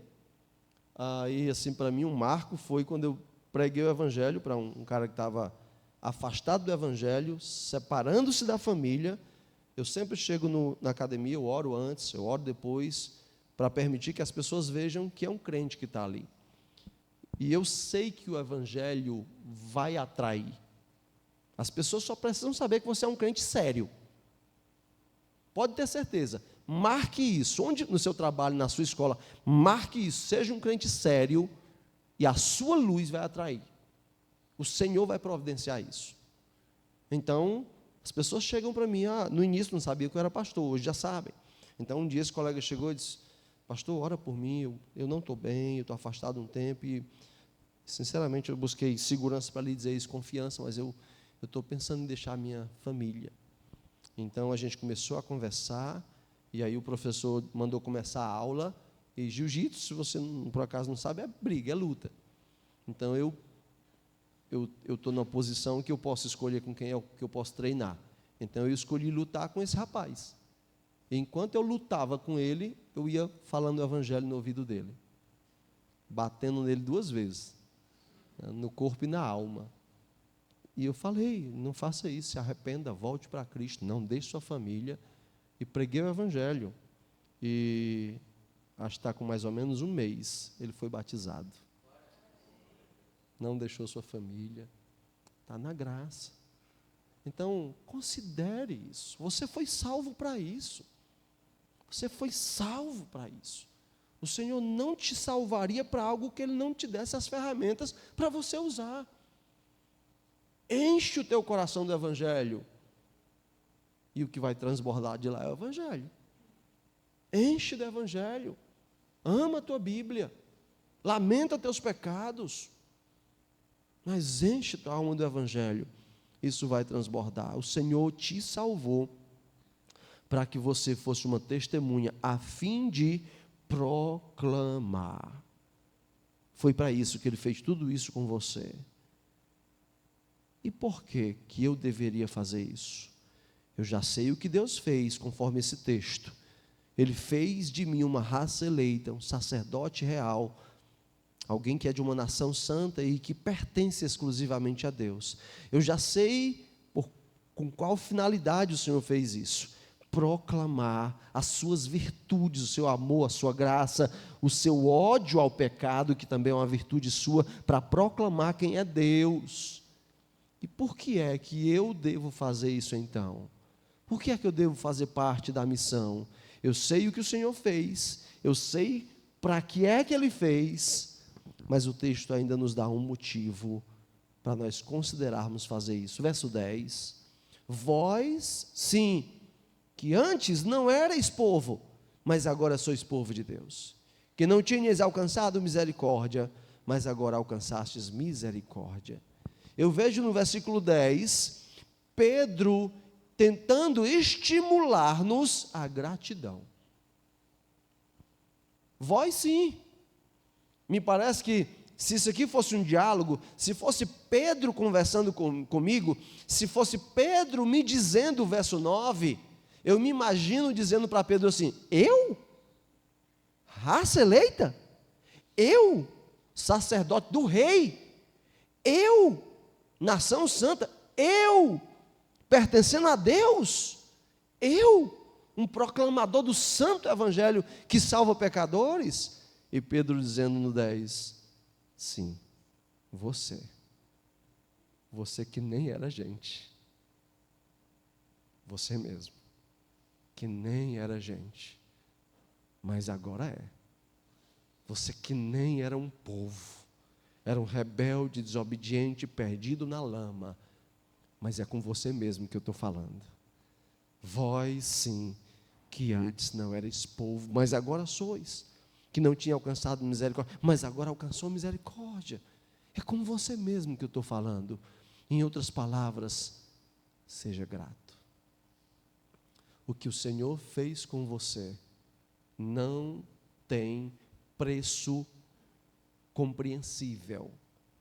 e assim, para mim, um marco foi quando eu preguei o Evangelho para um cara que estava afastado do Evangelho, separando-se da família. Eu sempre chego na academia, eu oro antes, eu oro depois, para permitir que as pessoas vejam que é um crente que está ali. E eu sei que o Evangelho vai atrair. As pessoas só precisam saber que você é um crente sério. Pode ter certeza. Marque isso, no seu trabalho, na sua escola, marque isso, seja um crente sério e a sua luz vai atrair. O Senhor vai providenciar isso. Então, as pessoas chegam para mim, no início não sabia que eu era pastor, hoje já sabem. Então, um dia esse colega chegou e disse, pastor, ora por mim, eu não estou bem, eu estou afastado um tempo e, sinceramente, eu busquei segurança para lhe dizer isso, confiança, mas eu estou pensando em deixar a minha família. Então, a gente começou a conversar. E aí o professor mandou começar a aula, e jiu-jitsu, se você por acaso não sabe, é briga, é luta. Então eu eu estou numa posição que eu posso escolher com quem que eu posso treinar. Então, eu escolhi lutar com esse rapaz. E enquanto eu lutava com ele, eu ia falando o evangelho no ouvido dele, batendo nele 2 vezes, no corpo e na alma. E eu falei, não faça isso, se arrependa, volte para Cristo, não deixe sua família. E preguei o evangelho. E acho que está com mais ou menos 1 mês, ele foi batizado. Não deixou sua família, está na graça. Então, considere isso. Você foi salvo para isso. Você foi salvo para isso. O Senhor não te salvaria para algo que Ele não te desse as ferramentas para você usar. Enche o teu coração do evangelho. E o que vai transbordar de lá é o evangelho. Enche do evangelho. Ama a tua Bíblia. Lamenta teus pecados. Mas enche tua alma do evangelho. Isso vai transbordar. O Senhor te salvou para que você fosse uma testemunha, a fim de proclamar. Foi para isso que Ele fez tudo isso com você. E por que eu deveria fazer isso? Eu já sei o que Deus fez, conforme esse texto. Ele fez de mim uma raça eleita, um sacerdote real, alguém que é de uma nação santa e que pertence exclusivamente a Deus. Eu já sei com qual finalidade o Senhor fez isso. Proclamar as suas virtudes, o seu amor, a sua graça, o seu ódio ao pecado, que também é uma virtude sua, para proclamar quem é Deus. E por que é que eu devo fazer isso então? Por que é que eu devo fazer parte da missão? Eu sei o que o Senhor fez, eu sei para que é que Ele fez, mas o texto ainda nos dá um motivo para nós considerarmos fazer isso. Verso 10. Vós, sim, que antes não erais povo, mas agora sois povo de Deus. Que não tinhas alcançado misericórdia, mas agora alcançastes misericórdia. Eu vejo no versículo 10, Pedro tentando estimular-nos à gratidão. Vós sim. Me parece que se isso aqui fosse um diálogo, se fosse Pedro conversando comigo, se fosse Pedro me dizendo o verso 9, eu me imagino dizendo para Pedro assim: eu? Raça eleita? Eu? Sacerdote do rei? Eu? Nação santa? Eu? Pertencendo a Deus? Eu? Um proclamador do santo evangelho que salva pecadores? E Pedro dizendo no 10, sim, você que nem era gente, você mesmo, que nem era gente, mas agora é. Você que nem era um povo, era um rebelde, desobediente, perdido na lama, mas é com você mesmo que eu estou falando. Vós sim, que antes não erais povo, mas agora sois. Que não tinha alcançado misericórdia, mas agora alcançou misericórdia. É com você mesmo que eu estou falando. Em outras palavras, seja grato. O que o Senhor fez com você não tem preço compreensível.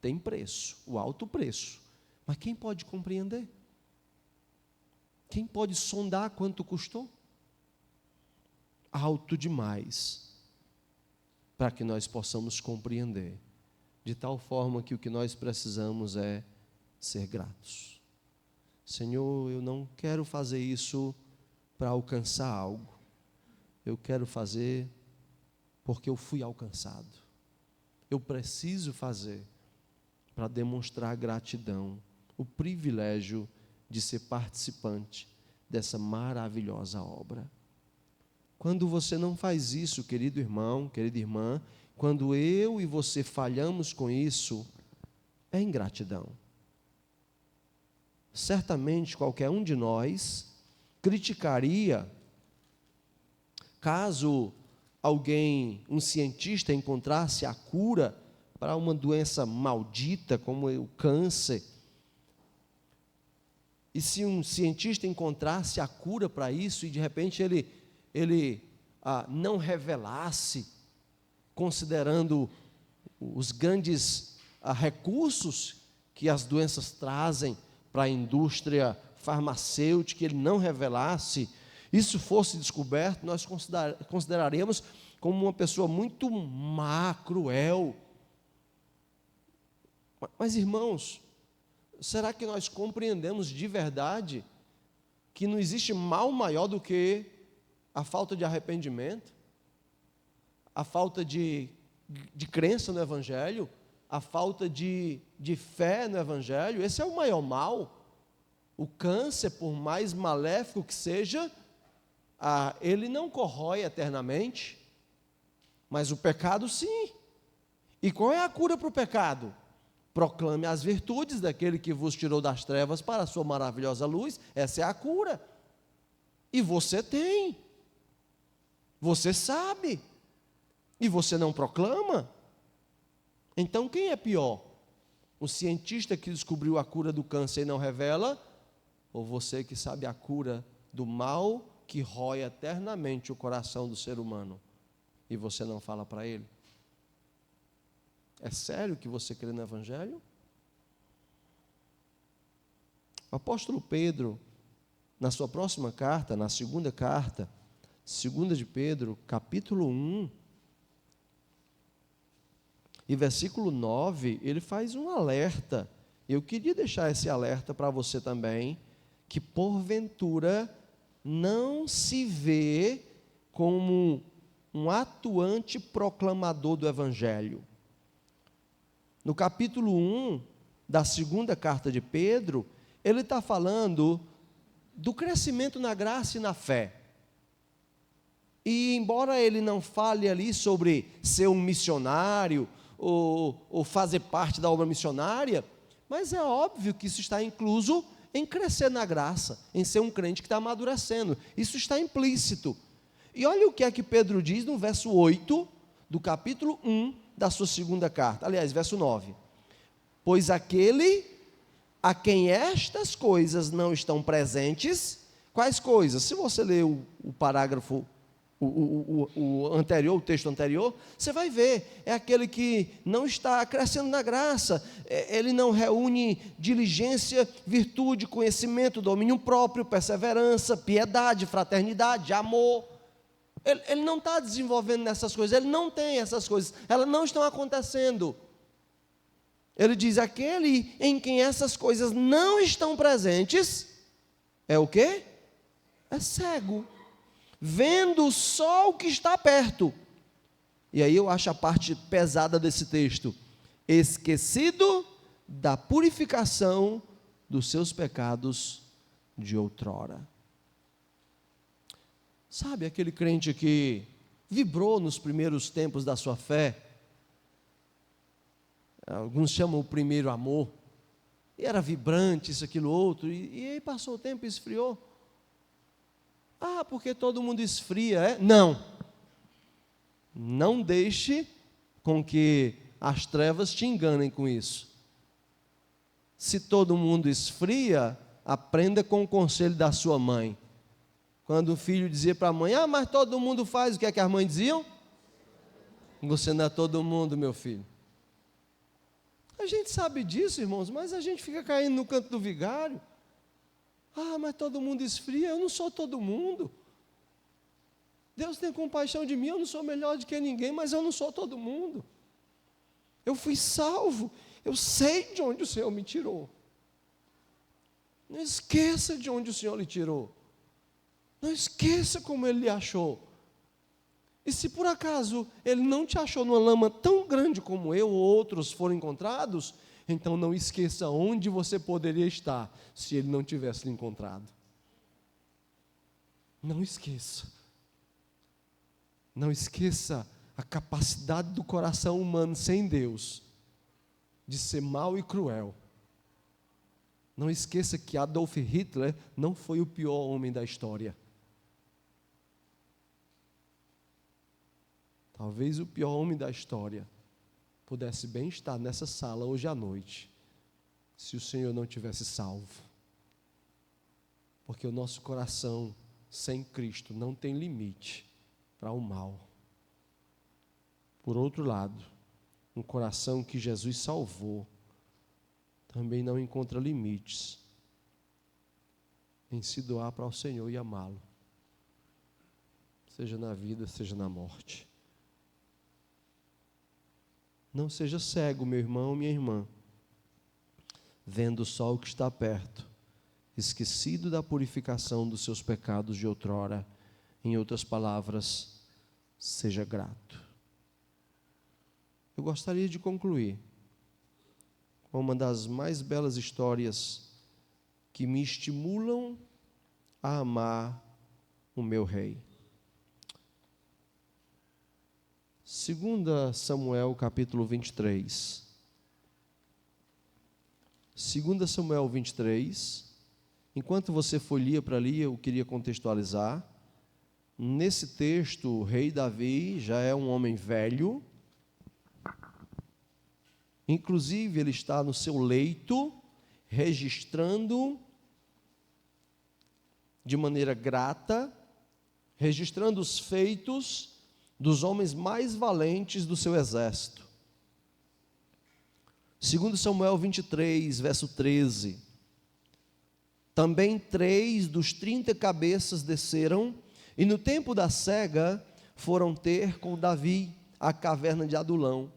Tem preço, o alto preço. Mas quem pode compreender? Quem pode sondar quanto custou? Alto demais para que nós possamos compreender, de tal forma que o que nós precisamos é ser gratos. Senhor, eu não quero fazer isso para alcançar algo, eu quero fazer porque eu fui alcançado. Eu preciso fazer para demonstrar gratidão, o privilégio de ser participante dessa maravilhosa obra. Quando você não faz isso, querido irmão, querida irmã, quando eu e você falhamos com isso, é ingratidão. Certamente qualquer um de nós criticaria caso alguém, um cientista, encontrasse a cura para uma doença maldita como o câncer. E se um cientista encontrasse a cura para isso e de repente ele não revelasse, considerando os grandes recursos que as doenças trazem para a indústria farmacêutica, ele não revelasse, isso fosse descoberto, nós consideraríamos como uma pessoa muito má, cruel. Mas, irmãos, será que nós compreendemos de verdade que não existe mal maior do que a falta de arrependimento, a falta de crença no Evangelho, a falta de fé no Evangelho? Esse é o maior mal. O câncer, por mais maléfico que seja, ele não corrói eternamente, mas o pecado sim. E qual é a cura para o pecado? Proclame as virtudes daquele que vos tirou das trevas para a sua maravilhosa luz. Essa é a cura. E você tem. Você sabe. E você não proclama? Então quem é pior? O cientista que descobriu a cura do câncer e não revela? Ou você que sabe a cura do mal que rói eternamente o coração do ser humano e você não fala para ele? É sério que você crê no Evangelho? O apóstolo Pedro, na sua próxima carta, na segunda carta, 2 de Pedro, capítulo 1, e versículo 9, ele faz um alerta. Eu queria deixar esse alerta para você também, que porventura não se vê como um atuante proclamador do Evangelho. No capítulo 1 da segunda carta de Pedro, ele está falando do crescimento na graça e na fé. E embora ele não fale ali sobre ser um missionário ou fazer parte da obra missionária, mas é óbvio que isso está incluso em crescer na graça, em ser um crente que está amadurecendo. Isso está implícito. E olha o que é que Pedro diz no verso 8 do capítulo 1 da sua segunda carta. Aliás, verso 9. Pois aquele a quem estas coisas não estão presentes, quais coisas? Se você ler o parágrafo o anterior, o texto anterior, você vai ver, é aquele que não está crescendo na graça, ele não reúne diligência, virtude, conhecimento, domínio próprio, perseverança, piedade, fraternidade, amor. Ele não está desenvolvendo nessas coisas, ele não tem essas coisas, elas não estão acontecendo. Ele diz, aquele em quem essas coisas não estão presentes, é o quê? É cego, vendo só o que está perto. E aí eu acho a parte pesada desse texto, esquecido da purificação dos seus pecados de outrora. Sabe aquele crente que vibrou nos primeiros tempos da sua fé? Alguns chamam o primeiro amor. E era vibrante, isso, aquilo, outro. E aí passou o tempo e esfriou. Ah, porque todo mundo esfria, é? Não. Não deixe com que as trevas te enganem com isso. Se todo mundo esfria, aprenda com o conselho da sua mãe. Quando o filho dizia para a mãe, mas todo mundo faz, o que é que as mães diziam? Você não é todo mundo, meu filho. A gente sabe disso, irmãos, mas a gente fica caindo no canto do vigário. Mas todo mundo esfria, eu não sou todo mundo. Deus tem compaixão de mim, eu não sou melhor do que ninguém, mas eu não sou todo mundo. Eu fui salvo, eu sei de onde o Senhor me tirou. Não esqueça de onde o Senhor lhe tirou. Não esqueça como Ele lhe achou. E se por acaso Ele não te achou numa lama tão grande como eu ou outros foram encontrados, então não esqueça onde você poderia estar se Ele não tivesse lhe encontrado. Não esqueça. Não esqueça a capacidade do coração humano sem Deus de ser mau e cruel. Não esqueça que Adolf Hitler não foi o pior homem da história. Talvez o pior homem da história pudesse bem estar nessa sala hoje à noite, se o Senhor não tivesse salvo. Porque o nosso coração sem Cristo não tem limite para o mal. Por outro lado, um coração que Jesus salvou também não encontra limites em se doar para o Senhor e amá-lo, seja na vida, seja na morte. Não seja cego, meu irmão, minha irmã, vendo só o que está perto, esquecido da purificação dos seus pecados de outrora. Em outras palavras, seja grato. Eu gostaria de concluir com uma das mais belas histórias que me estimulam a amar o meu rei. 2 Samuel capítulo 23. 2 Samuel 23. Enquanto você folheia para ali, eu queria contextualizar. Nesse texto, o rei Davi já é um homem velho. Inclusive, ele está no seu leito, registrando de maneira grata, registrando os feitos dos homens mais valentes do seu exército. 2 Samuel 23, verso 13. Também 3 dos 30 cabeças desceram, e no tempo da cega foram ter com Davi a caverna de Adulão,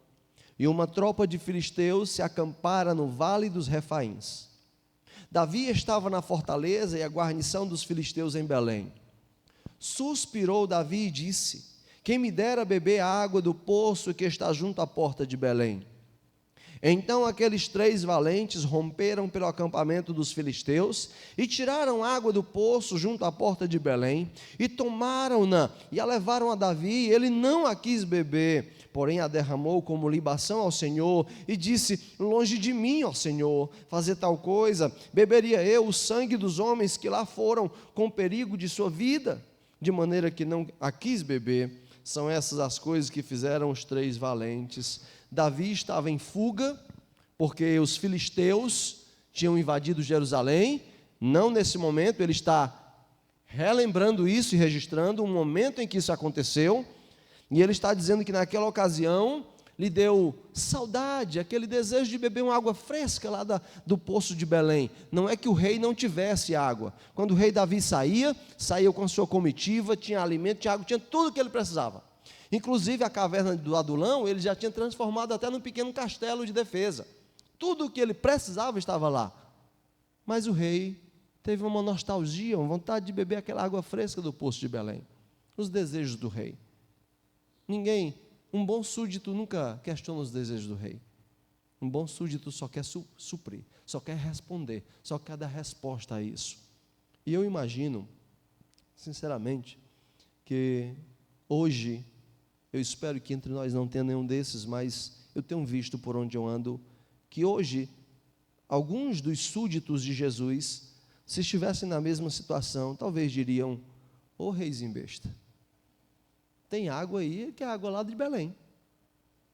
e uma tropa de filisteus se acampara no vale dos Refaíns. Davi estava na fortaleza e a guarnição dos filisteus em Belém. Suspirou Davi e disse: quem me dera beber a água do poço que está junto à porta de Belém. Então aqueles 3 valentes romperam pelo acampamento dos filisteus e tiraram água do poço junto à porta de Belém e tomaram-na e a levaram a Davi. Ele não a quis beber, porém a derramou como libação ao Senhor e disse: longe de mim, ó Senhor, fazer tal coisa. Beberia eu o sangue dos homens que lá foram com perigo de sua vida? De maneira que não a quis beber. São essas as coisas que fizeram os 3 valentes. Davi estava em fuga, porque os filisteus tinham invadido Jerusalém. Não nesse momento, ele está relembrando isso e registrando um momento em que isso aconteceu. E ele está dizendo que naquela ocasião lhe deu saudade, aquele desejo de beber uma água fresca lá do poço de Belém. Não é que o rei não tivesse água. Quando o rei Davi saía com a sua comitiva, tinha alimento, tinha água, tinha tudo o que ele precisava. Inclusive a caverna do Adulão, ele já tinha transformado até num pequeno castelo de defesa. Tudo o que ele precisava estava lá. Mas o rei teve uma nostalgia, uma vontade de beber aquela água fresca do poço de Belém. Os desejos do rei. Um bom súdito nunca questiona os desejos do rei. Um bom súdito só quer suprir, só quer responder, só quer dar resposta a isso. E eu imagino, sinceramente, que hoje, eu espero que entre nós não tenha nenhum desses, mas eu tenho visto por onde eu ando, que hoje, alguns dos súditos de Jesus, se estivessem na mesma situação, talvez diriam: ô reizinho besta, tem água aí, que é a água lá de Belém,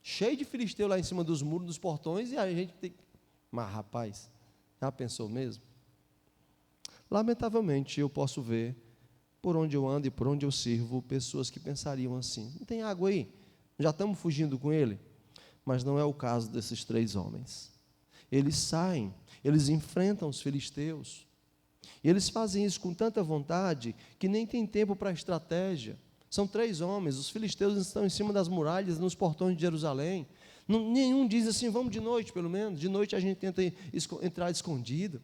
cheio de filisteu lá em cima dos muros, dos portões, e a gente tem... Mas rapaz, já pensou mesmo? Lamentavelmente, eu posso ver, por onde eu ando e por onde eu sirvo, pessoas que pensariam assim: não tem água aí? Já estamos fugindo com ele? Mas não é o caso desses 3 homens. Eles saem, eles enfrentam os filisteus, e eles fazem isso com tanta vontade, que nem tem tempo para estratégia. São 3 homens, os filisteus estão em cima das muralhas, nos portões de Jerusalém. Nenhum diz assim: vamos de noite, pelo menos. De noite a gente tenta entrar escondido.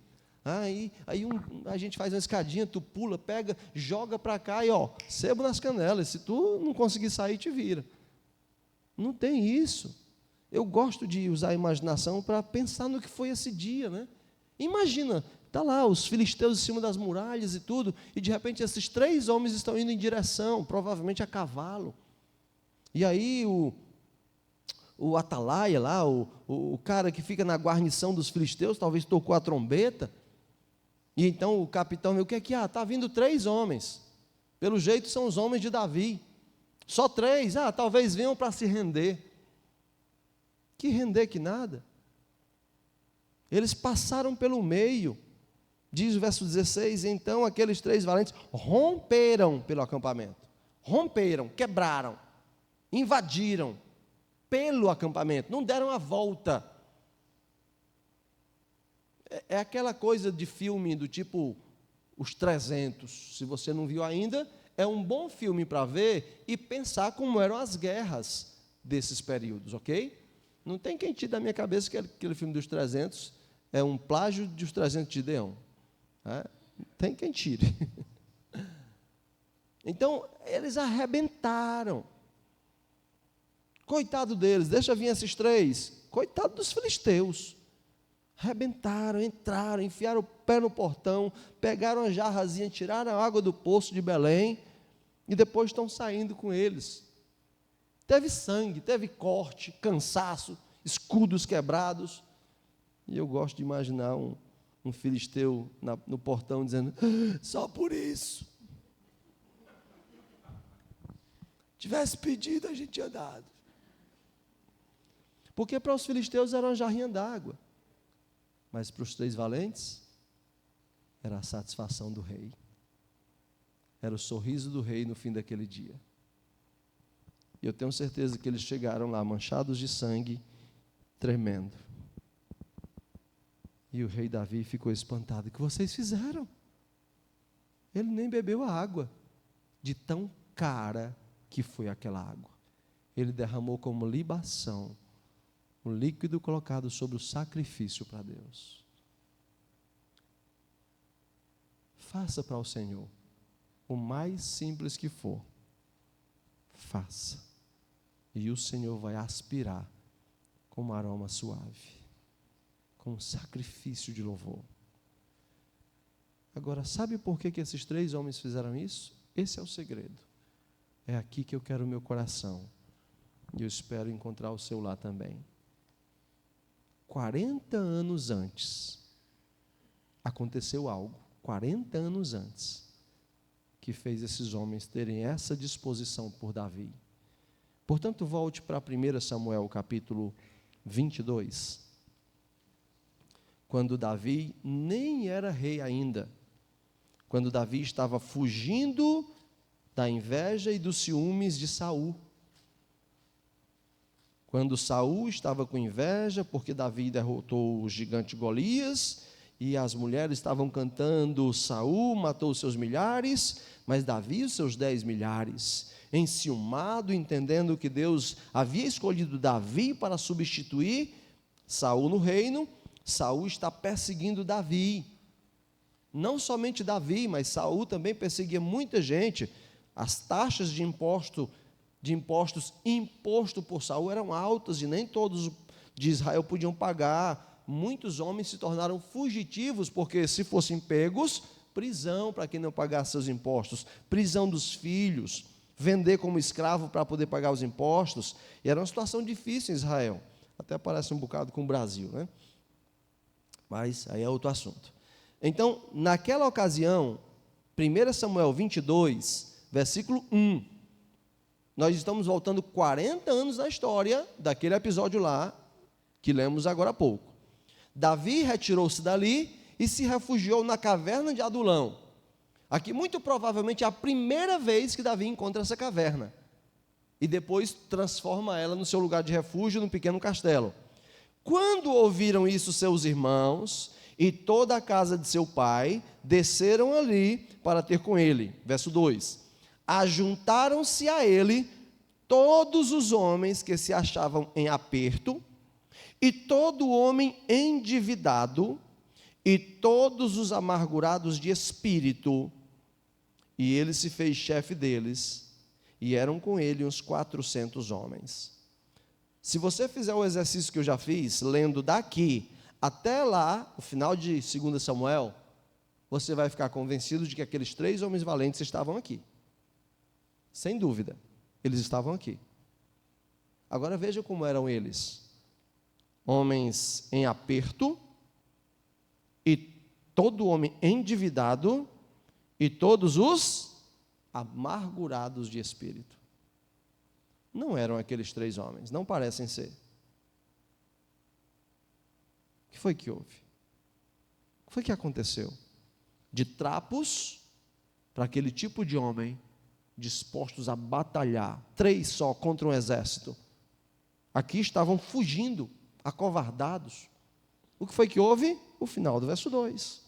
A gente faz uma escadinha, tu pula, pega, joga para cá e sebo nas canelas. Se tu não conseguir sair, te vira. Não tem isso. Eu gosto de usar a imaginação para pensar no que foi esse dia, né? Imagina, está lá os filisteus em cima das muralhas e tudo, e de repente esses 3 homens estão indo em direção, provavelmente a cavalo. E aí o atalaia lá, o cara que fica na guarnição dos filisteus, talvez tocou a trombeta, e então o capitão, o que é que há? Está vindo 3 homens, pelo jeito são os homens de Davi, só 3, talvez venham para se render. Que render que nada? Eles passaram pelo meio, diz o verso 16, então aqueles 3 valentes romperam pelo acampamento, romperam, quebraram, invadiram pelo acampamento, não deram a volta. É aquela coisa de filme do tipo Os 300. Se você não viu ainda, é um bom filme para ver e pensar como eram as guerras desses períodos, ok? Não tem quem tire da minha cabeça que aquele filme dos 300 é um plágio dos 300 de Gideão. Né? Tem quem tire. Então, eles arrebentaram. Coitado deles, deixa vir esses 3. Coitado dos filisteus. Arrebentaram, entraram, enfiaram o pé no portão, pegaram a jarrazinha, tiraram a água do poço de Belém e depois estão saindo com eles. Teve sangue, teve corte, cansaço, escudos quebrados. E eu gosto de imaginar um filisteu no portão dizendo: só por isso. Tivesse pedido, a gente tinha dado. Porque para os filisteus era uma jarrinha d'água. Mas para os 3 valentes, era a satisfação do rei. Era o sorriso do rei no fim daquele dia. E eu tenho certeza que eles chegaram lá manchados de sangue, tremendo. E o rei Davi ficou espantado. O que vocês fizeram? Ele nem bebeu a água, de tão cara que foi aquela água. Ele derramou como libação o líquido colocado sobre o sacrifício para Deus. Faça para o Senhor o mais simples que for. Faça. E o Senhor vai aspirar com um aroma suave, com um sacrifício de louvor. Agora, sabe por que esses 3 homens fizeram isso? Esse é o segredo. É aqui que eu quero o meu coração. E eu espero encontrar o seu lá também. 40 anos antes, aconteceu algo, 40 anos antes, que fez esses homens terem essa disposição por Davi. Portanto, volte para 1 Samuel, capítulo 22. Quando Davi nem era rei ainda, quando Davi estava fugindo da inveja e dos ciúmes de Saul. Quando Saul estava com inveja, porque Davi derrotou o gigante Golias, e as mulheres estavam cantando: Saul matou os seus milhares, mas Davi os seus 10 milhares. Enciumado, entendendo que Deus havia escolhido Davi para substituir Saul no reino, Saul está perseguindo Davi. Não somente Davi, mas Saul também perseguia muita gente. As taxas de imposto imposto por Saul eram altas e nem todos de Israel podiam pagar. Muitos homens se tornaram fugitivos, porque se fossem pegos, prisão para quem não pagasse seus impostos, prisão dos filhos, vender como escravo para poder pagar os impostos. E era uma situação difícil em Israel. Até parece um bocado com o Brasil, né? Mas aí é outro assunto. Então, naquela ocasião, 1 Samuel 22, versículo 1, nós estamos voltando 40 anos na história daquele episódio lá, que lemos agora há pouco. Davi retirou-se dali e se refugiou na caverna de Adulão. Aqui, muito provavelmente, é a primeira vez que Davi encontra essa caverna. E depois transforma ela no seu lugar de refúgio, num pequeno castelo. Quando ouviram isso seus irmãos e toda a casa de seu pai, desceram ali para ter com ele. Verso 2. Ajuntaram-se a ele todos os homens que se achavam em aperto, e todo homem endividado, e todos os amargurados de espírito, e ele se fez chefe deles, e eram com ele uns 400 homens. Se você fizer o exercício que eu já fiz, lendo daqui até lá, o final de 2 Samuel, você vai ficar convencido de que aqueles 3 homens valentes estavam aqui. Sem dúvida, eles estavam aqui. Agora veja como eram eles: homens em aperto, e todo homem endividado, e todos os amargurados de espírito. Não eram aqueles 3 homens, não parecem ser. O que foi que houve? O que foi que aconteceu? De trapos para aquele tipo de homem, dispostos a batalhar, 3 só contra um exército. Aqui estavam fugindo, acovardados. O que foi que houve? O final do verso 2.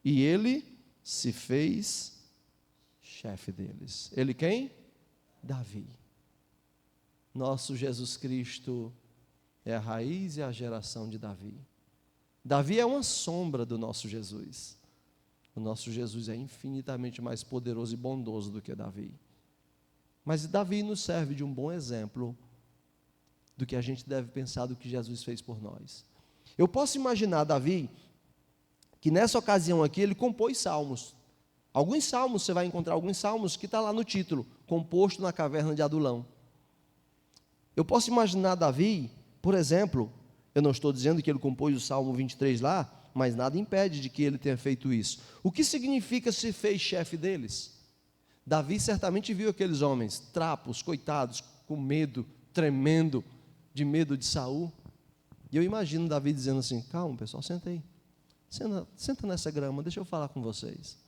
E ele se fez chefe deles. Ele quem? Davi. Nosso Jesus Cristo é a raiz e a geração de Davi. Davi é uma sombra do nosso Jesus. O nosso Jesus é infinitamente mais poderoso e bondoso do que Davi. Mas Davi nos serve de um bom exemplo do que a gente deve pensar do que Jesus fez por nós. Eu posso imaginar Davi, que nessa ocasião aqui ele compôs salmos. Alguns salmos, você vai encontrar alguns salmos que está lá no título, composto na caverna de Adulão. Eu posso imaginar Davi, por exemplo, eu não estou dizendo que ele compôs o Salmo 23 lá, mas nada impede de que ele tenha feito isso. O que significa se fez chefe deles? Davi certamente viu aqueles homens, trapos, coitados, com medo, tremendo, de medo de Saul. E eu imagino Davi dizendo assim: calma pessoal, senta aí, senta nessa grama, deixa eu falar com vocês.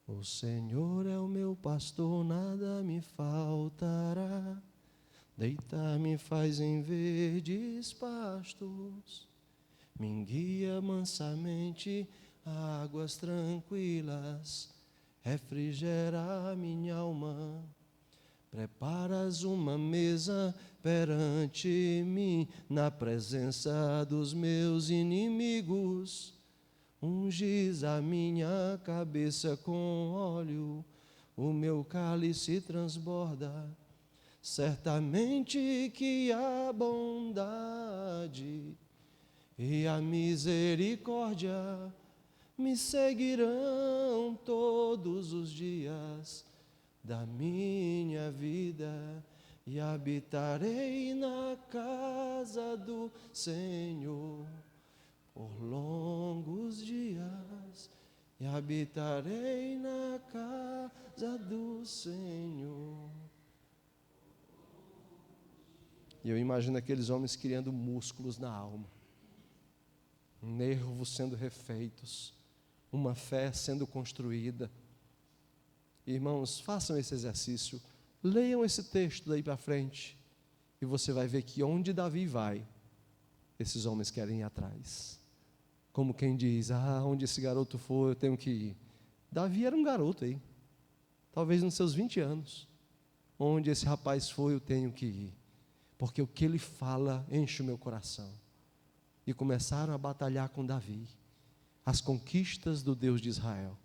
O Senhor é o meu pastor, nada me faltará. Deitar-me faz em verdes pastos, me guia mansamente a águas tranquilas, refrigera minha alma. Preparas uma mesa perante mim, na presença dos meus inimigos. Ungis a minha cabeça com óleo, o meu cálice transborda. Certamente que a bondade e a misericórdia me seguirão todos os dias da minha vida, e habitarei na casa do Senhor por longos dias, e habitarei na casa do Senhor. E eu imagino aqueles homens criando músculos na alma, nervos sendo refeitos, uma fé sendo construída. Irmãos, façam esse exercício, leiam esse texto daí para frente, e você vai ver que onde Davi vai, esses homens querem ir atrás. Como quem diz: onde esse garoto for, eu tenho que ir. Davi era um garoto aí, talvez nos seus 20 anos. Onde esse rapaz for, eu tenho que ir, porque o que ele fala enche o meu coração. E começaram a batalhar com Davi, as conquistas do Deus de Israel.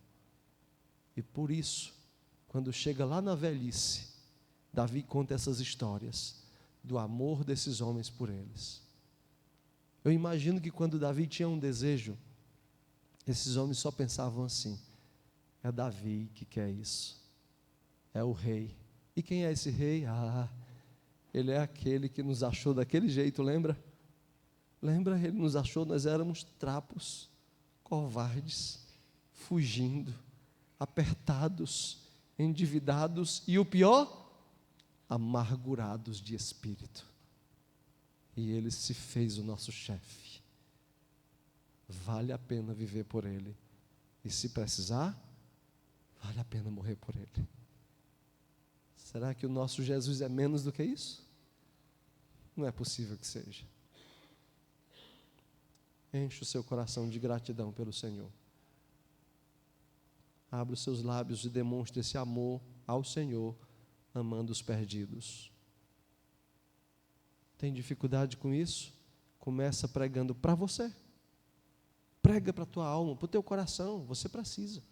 E por isso, quando chega lá na velhice, Davi conta essas histórias do amor desses homens por eles. Eu imagino que quando Davi tinha um desejo, esses homens só pensavam assim: é Davi que quer isso, é o rei. E quem é esse rei? Ele é aquele que nos achou daquele jeito, lembra? Lembra? Ele nos achou, nós éramos trapos, covardes, fugindo, apertados, endividados e o pior, amargurados de espírito. E ele se fez o nosso chefe. Vale a pena viver por ele. E se precisar, vale a pena morrer por ele. Será que o nosso Jesus é menos do que isso? Não é possível que seja. Enche o seu coração de gratidão pelo Senhor. Abra os seus lábios e demonstre esse amor ao Senhor, amando os perdidos. Tem dificuldade com isso? Começa pregando para você. Prega para a tua alma, para o teu coração, você precisa.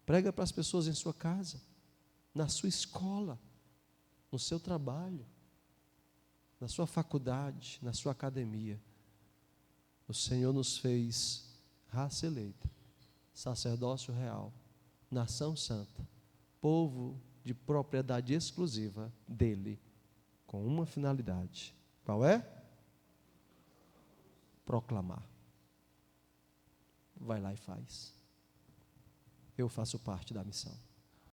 Prega para as pessoas em sua casa, na sua escola, no seu trabalho, na sua faculdade, na sua academia. O Senhor nos fez raça eleita, sacerdócio real, nação santa, povo de propriedade exclusiva dele, com uma finalidade. Qual é? Proclamar. Vai lá e faz. Eu faço parte da missão.